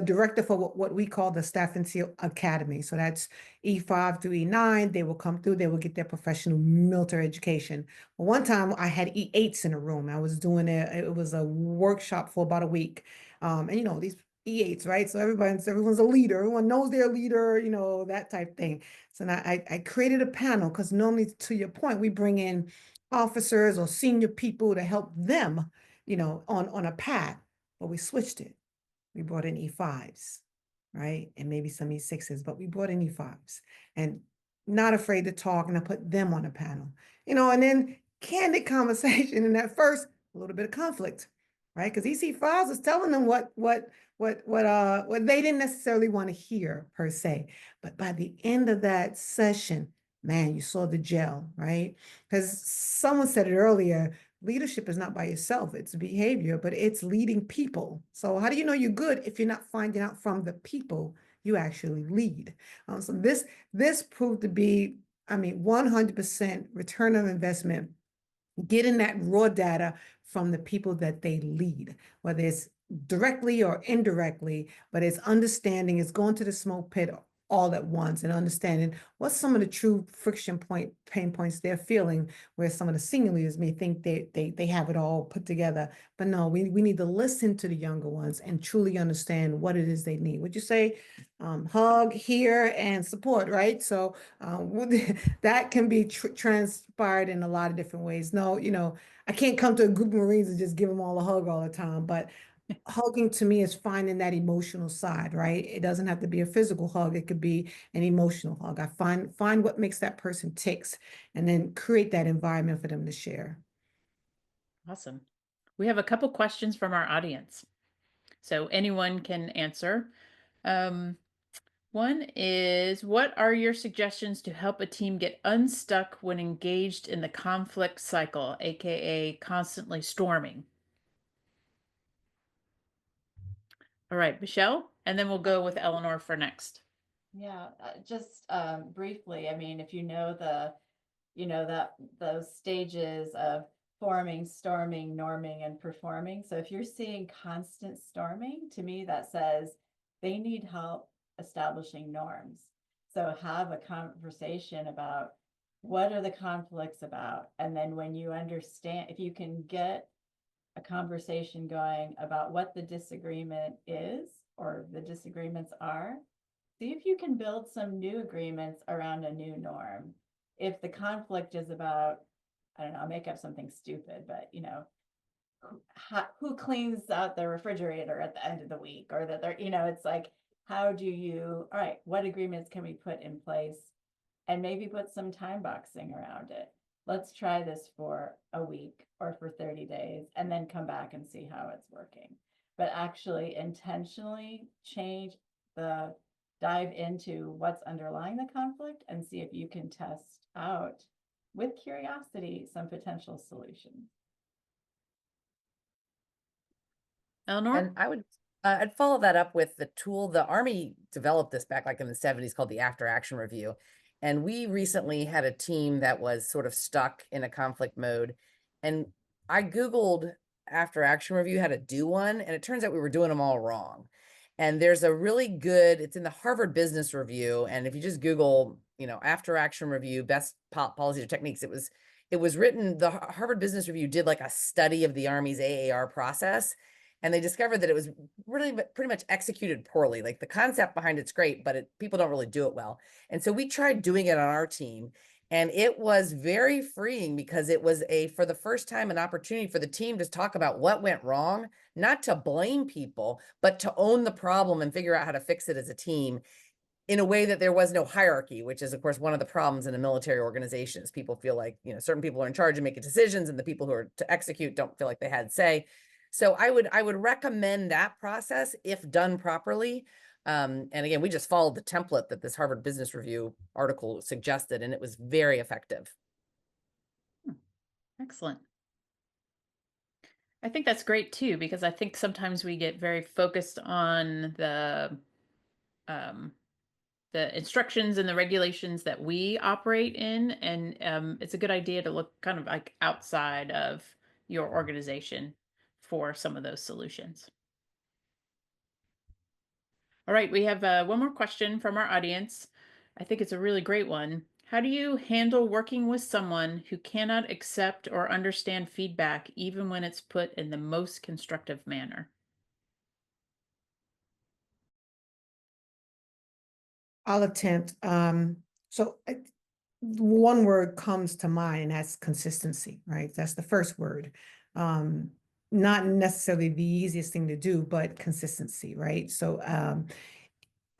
director for what we call the Staff and SEAL Academy. So that's E5 through E9. They will come through, they will get their professional military education. Well, one time I had E8s in a room. I was doing it was a workshop for about a week. And these E8s, right? So everyone's a leader. Everyone knows their leader, that type thing. So now I created a panel, because normally, to your point, we bring in officers or senior people to help them, on a path, but we switched it. We brought in E5s, right? And maybe some E6s, but we brought in E5s, and not afraid to talk. And I put them on a panel, and then candid conversation. And at first, a little bit of conflict, right? Because EC5s was telling them what they didn't necessarily want to hear per se. But by the end of that session, man, you saw the gel, right? Because someone said it earlier, leadership is not by yourself, it's behavior, but it's leading people. So how do you know you're good if you're not finding out from the people you actually lead? So this proved to be, 100% return on investment, getting that raw data from the people that they lead, whether it's directly or indirectly, but it's understanding, it's going to the smoke pit all at once and understanding what's some of the true pain points they're feeling, where some of the senior leaders may think they have it all put together. But no, we need to listen to the younger ones and truly understand what it is they need. Would you say hug, hear, and support, right? So that can be transpired in a lot of different ways. No, I can't come to a group of Marines and just give them all a hug all the time, but hugging to me is finding that emotional side, right? It doesn't have to be a physical hug. It could be an emotional hug. I find what makes that person ticks, and then create that environment for them to share. Awesome. We have a couple questions from our audience, so anyone can answer. One is, what are your suggestions to help a team get unstuck when engaged in the conflict cycle, aka constantly storming? All right, Michelle, and then we'll go with Eleanor for next. Yeah, just briefly, I mean, if that those stages of forming, storming, norming, and performing. So if you're seeing constant storming, to me, that says they need help establishing norms. So have a conversation about what are the conflicts about. And then when you understand, if you can get a conversation going about what the disagreement is or the disagreements are, see if you can build some new agreements around a new norm. If the conflict is about, I don't know, I'll make up something stupid, but who cleans out the refrigerator at the end of the week, or that they're, it's like, all right, what agreements can we put in place, and maybe put some time boxing around it. Let's try this for a week or for 30 days and then come back and see how it's working. But actually intentionally dive into what's underlying the conflict and see if you can test out with curiosity some potential solutions. Eleanor? And I'd follow that up with the tool. The Army developed this back like in the 70s, called the After Action Review. And we recently had a team that was sort of stuck in a conflict mode. And I Googled After Action Review, how to do one. And it turns out we were doing them all wrong. And there's a really good, it's in the Harvard Business Review. And if you just Google, After Action Review, best policies or techniques, it was written, the Harvard Business Review did like a study of the Army's AAR process. And they discovered that it was really pretty much executed poorly. Like the concept behind it's great, but people don't really do it well. And so we tried doing it on our team. And it was very freeing because it was for the first time, an opportunity for the team to talk about what went wrong, not to blame people, but to own the problem and figure out how to fix it as a team in a way that there was no hierarchy, which is, of course, one of the problems in a military organization is people feel like, certain people are in charge of making decisions and the people who are to execute don't feel like they had say. So I would recommend that process if done properly. And again, we just followed the template that this Harvard Business Review article suggested, and it was very effective. Excellent. I think that's great too, because I think sometimes we get very focused on the instructions and the regulations that we operate in, and it's a good idea to look kind of like outside of your organization for some of those solutions. All right, we have one more question from our audience. I think it's a really great one. How do you handle working with someone who cannot accept or understand feedback, even when it's put in the most constructive manner? I'll attempt. One word comes to mind, and that's consistency, right? That's the first word. Not necessarily the easiest thing to do, but consistency, right? So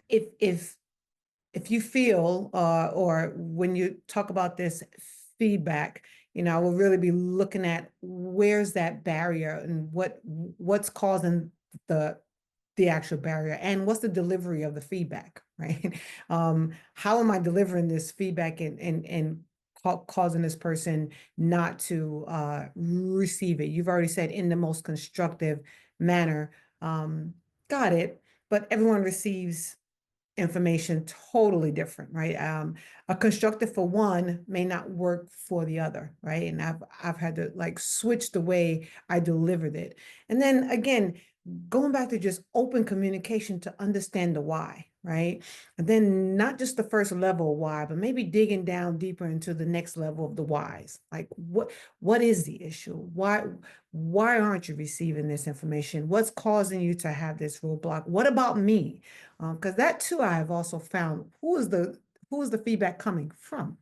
if you feel or when you talk about this feedback, I will really be looking at where's that barrier and what's causing the actual barrier and what's the delivery of the feedback, right? How am I delivering this feedback and causing this person not to receive it? You've already said in the most constructive manner. Got it. But everyone receives information totally different, right? A constructive for one may not work for the other, right? And I've had to like switch the way I delivered it. And then again, going back to just open communication to understand the why, right? And then not just the first level of why, but maybe digging down deeper into the next level of the whys. Like what is the issue? Why aren't you receiving this information? What's causing you to have this roadblock? What about me? Because that too, I have also found who is the feedback coming from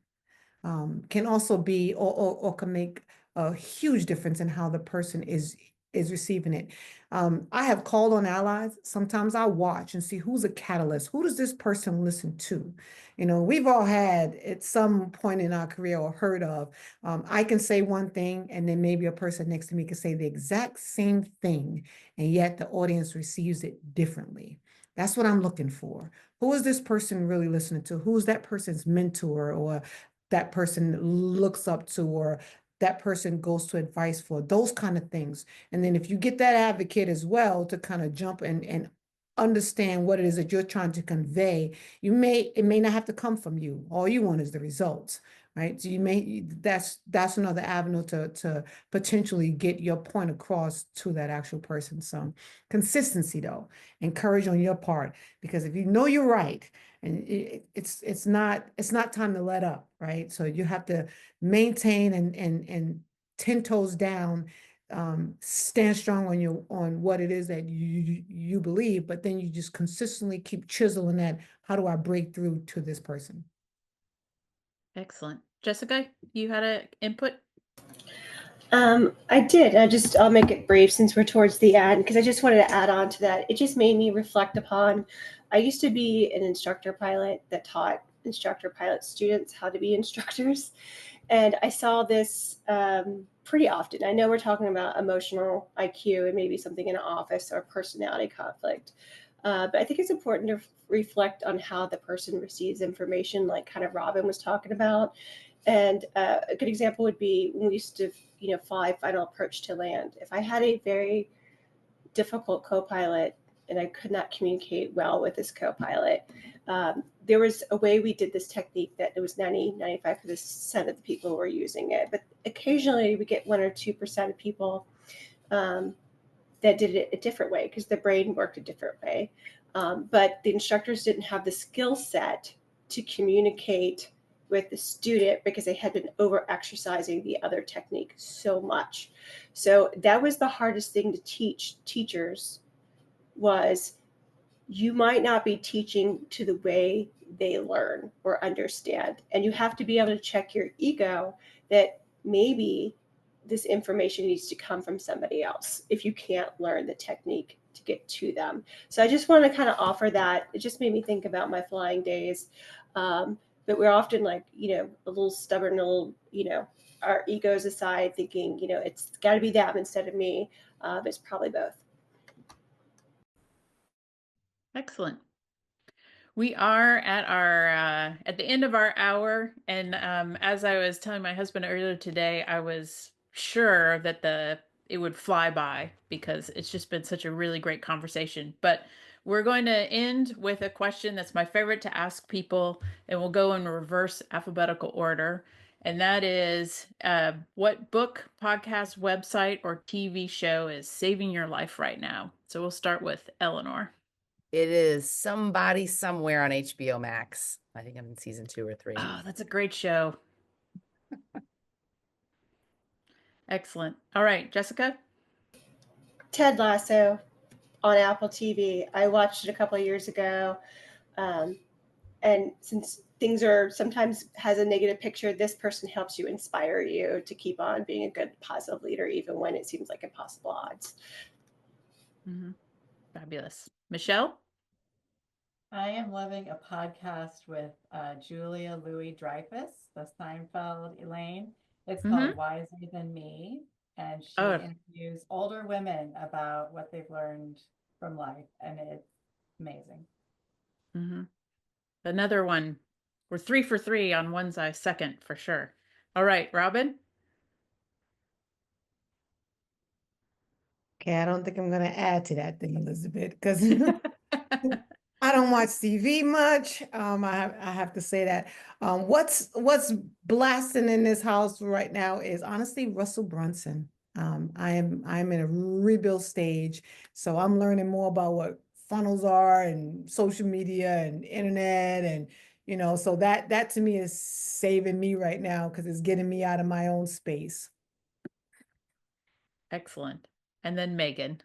can also be or can make a huge difference in how the person is receiving it. I have called on allies. Sometimes I watch and see who's a catalyst. Who does this person listen to? We've all had at some point in our career or heard of, I can say one thing and then maybe a person next to me can say the exact same thing, and yet the audience receives it differently. That's what I'm looking for. Who is this person really listening to? Who's that person's mentor or that person looks up to or that person goes to advice for? Those kind of things. And then if you get that advocate as well to kind of jump and understand what it is that you're trying to convey, it may not have to come from you. All you want is the results, right? So that's another avenue to potentially get your point across to that actual person. So consistency though, encourage on your part, because if you know you're right, and it's not time to let up, right? So you have to maintain and 10 toes down, stand strong on what it is that you believe, but then you just consistently keep chiseling that. How do I break through to this person? Excellent. Jessica, you had an input? I did. I'll make it brief since we're towards the end, because I just wanted to add on to that. It just made me reflect upon, I used to be an instructor pilot that taught instructor pilot students how to be instructors. And I saw this pretty often. I know we're talking about emotional IQ and maybe something in an office or personality conflict. But I think it's important to reflect on how the person receives information, like kind of Robin was talking about. And a good example would be when we used to, fly Final Approach to Land. If I had a very difficult co-pilot and I could not communicate well with this co-pilot, there was a way we did this technique that it was 95% of the people were using it. But occasionally we get 1 or 2% of people that did it a different way because the brain worked a different way. But the instructors didn't have the skill set to communicate with the student because they had been over exercising the other technique so much. So that was the hardest thing to teach teachers, was you might not be teaching to the way they learn or understand. And you have to be able to check your ego that maybe this information needs to come from somebody else if you can't learn the technique to get to them. So I just want to kind of offer that. It just made me think about my flying days. But we're often like, a little stubborn, our egos aside, thinking, it's got to be them instead of me. But it's probably both. Excellent. We are at our at the end of our hour, and as I was telling my husband earlier today, I was sure that it would fly by because it's just been such a really great conversation. But we're going to end with a question that's my favorite to ask people, and we'll go in reverse alphabetical order. And that is, what book, podcast, website, or TV show is saving your life right now? So we'll start with Eleanor. It is Somebody Somewhere on HBO Max. I think I'm in season 2 or 3. Oh, that's a great show. Excellent. All right, Jessica? Ted Lasso on Apple TV. I watched it a couple of years ago. And since things are sometimes has a negative picture, this person helps you inspire you to keep on being a good, positive leader, even when it seems like impossible odds. Fabulous. Michelle? I am loving a podcast with Julia Louis-Dreyfus, the Seinfeld Elaine. It's called Wiser Than Me, and she interviews older women about what they've learned from life, and it's amazing. Another one. We're 3 for 3 on one's eye second for sure. All right, Robin? Okay, I don't think I'm going to add to that thing, Elizabeth, because I don't watch TV much. I have to say that. What's blasting in this house right now is honestly Russell Brunson. I'm in a rebuild stage, so I'm learning more about what funnels are and social media and internet, and so that to me is saving me right now because it's getting me out of my own space. Excellent. And then Megan.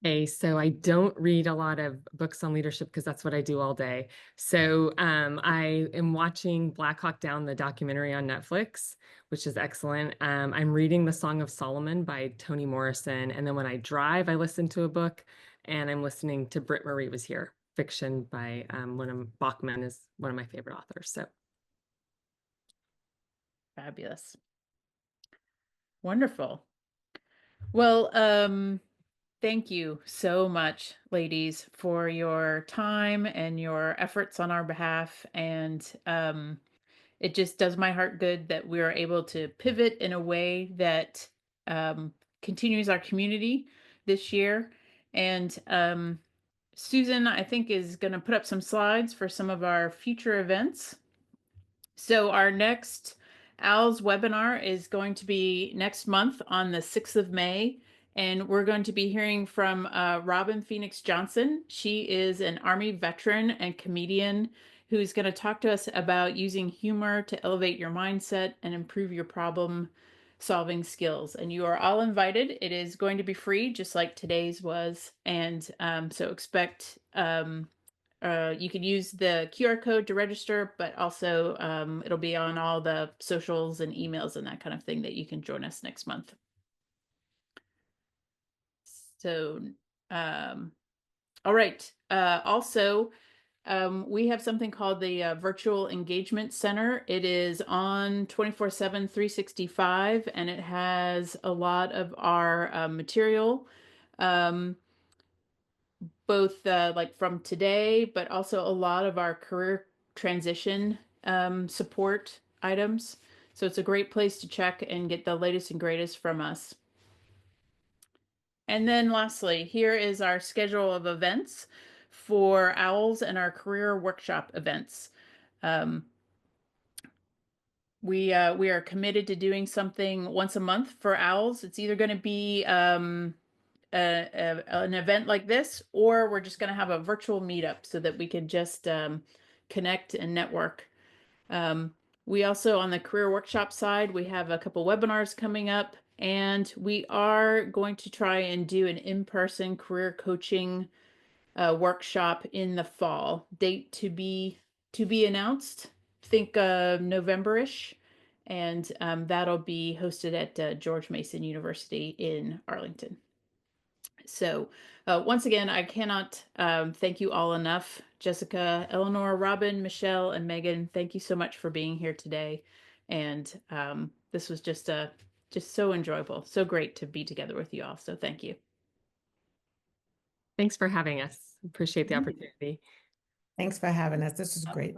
Okay, so I don't read a lot of books on leadership because that's what I do all day. So I am watching Black Hawk Down, the documentary on Netflix, which is excellent. I'm reading The Song of Solomon by Toni Morrison. And then when I drive, I listen to a book, and I'm listening to Britt Marie Was Here, fiction by Bachman is one of my favorite authors. So Fabulous. Wonderful. Well, thank you so much, ladies, for your time and your efforts on our behalf. And it just does my heart good that we are able to pivot in a way that continues our community this year. And Susan, I think, is going to put up some slides for some of our future events. So our next OWLS webinar is going to be next month on the 6th of May. And we're going to be hearing from Robin Phoenix Johnson. She is an Army veteran and comedian who's going to talk to us about using humor to elevate your mindset and improve your problem solving skills. And you are all invited. It is going to be free, just like today's was. And so expect you can use the QR code to register, but also it'll be on all the socials and emails and that kind of thing that you can join us next month. So, all right. Also, we have something called the Virtual Engagement Center. It is on 24/7, 365, and it has a lot of our material. Both like from today, but also a lot of our career transition support items. So it's a great place to check and get the latest and greatest from us. And then lastly, here is our schedule of events for OWLS and our career workshop events. We are committed to doing something once a month for OWLS. It's either going to be an event like this, or we're just going to have a virtual meetup so that we can just connect and network. We also, on the career workshop side, we have a couple webinars coming up, and we are going to try and do an in-person career coaching workshop in the fall. Date to be announced. Think November-ish, and that'll be hosted at George Mason University in Arlington. So once again, I cannot thank you all enough. Jessica, Eleanor, Robin, Michelle, and Megan, thank you so much for being here today. And this was just so enjoyable, so great to be together with you all. So thank you. Thanks for having us. Appreciate the Thank you. opportunity. Thanks for having us. This is great.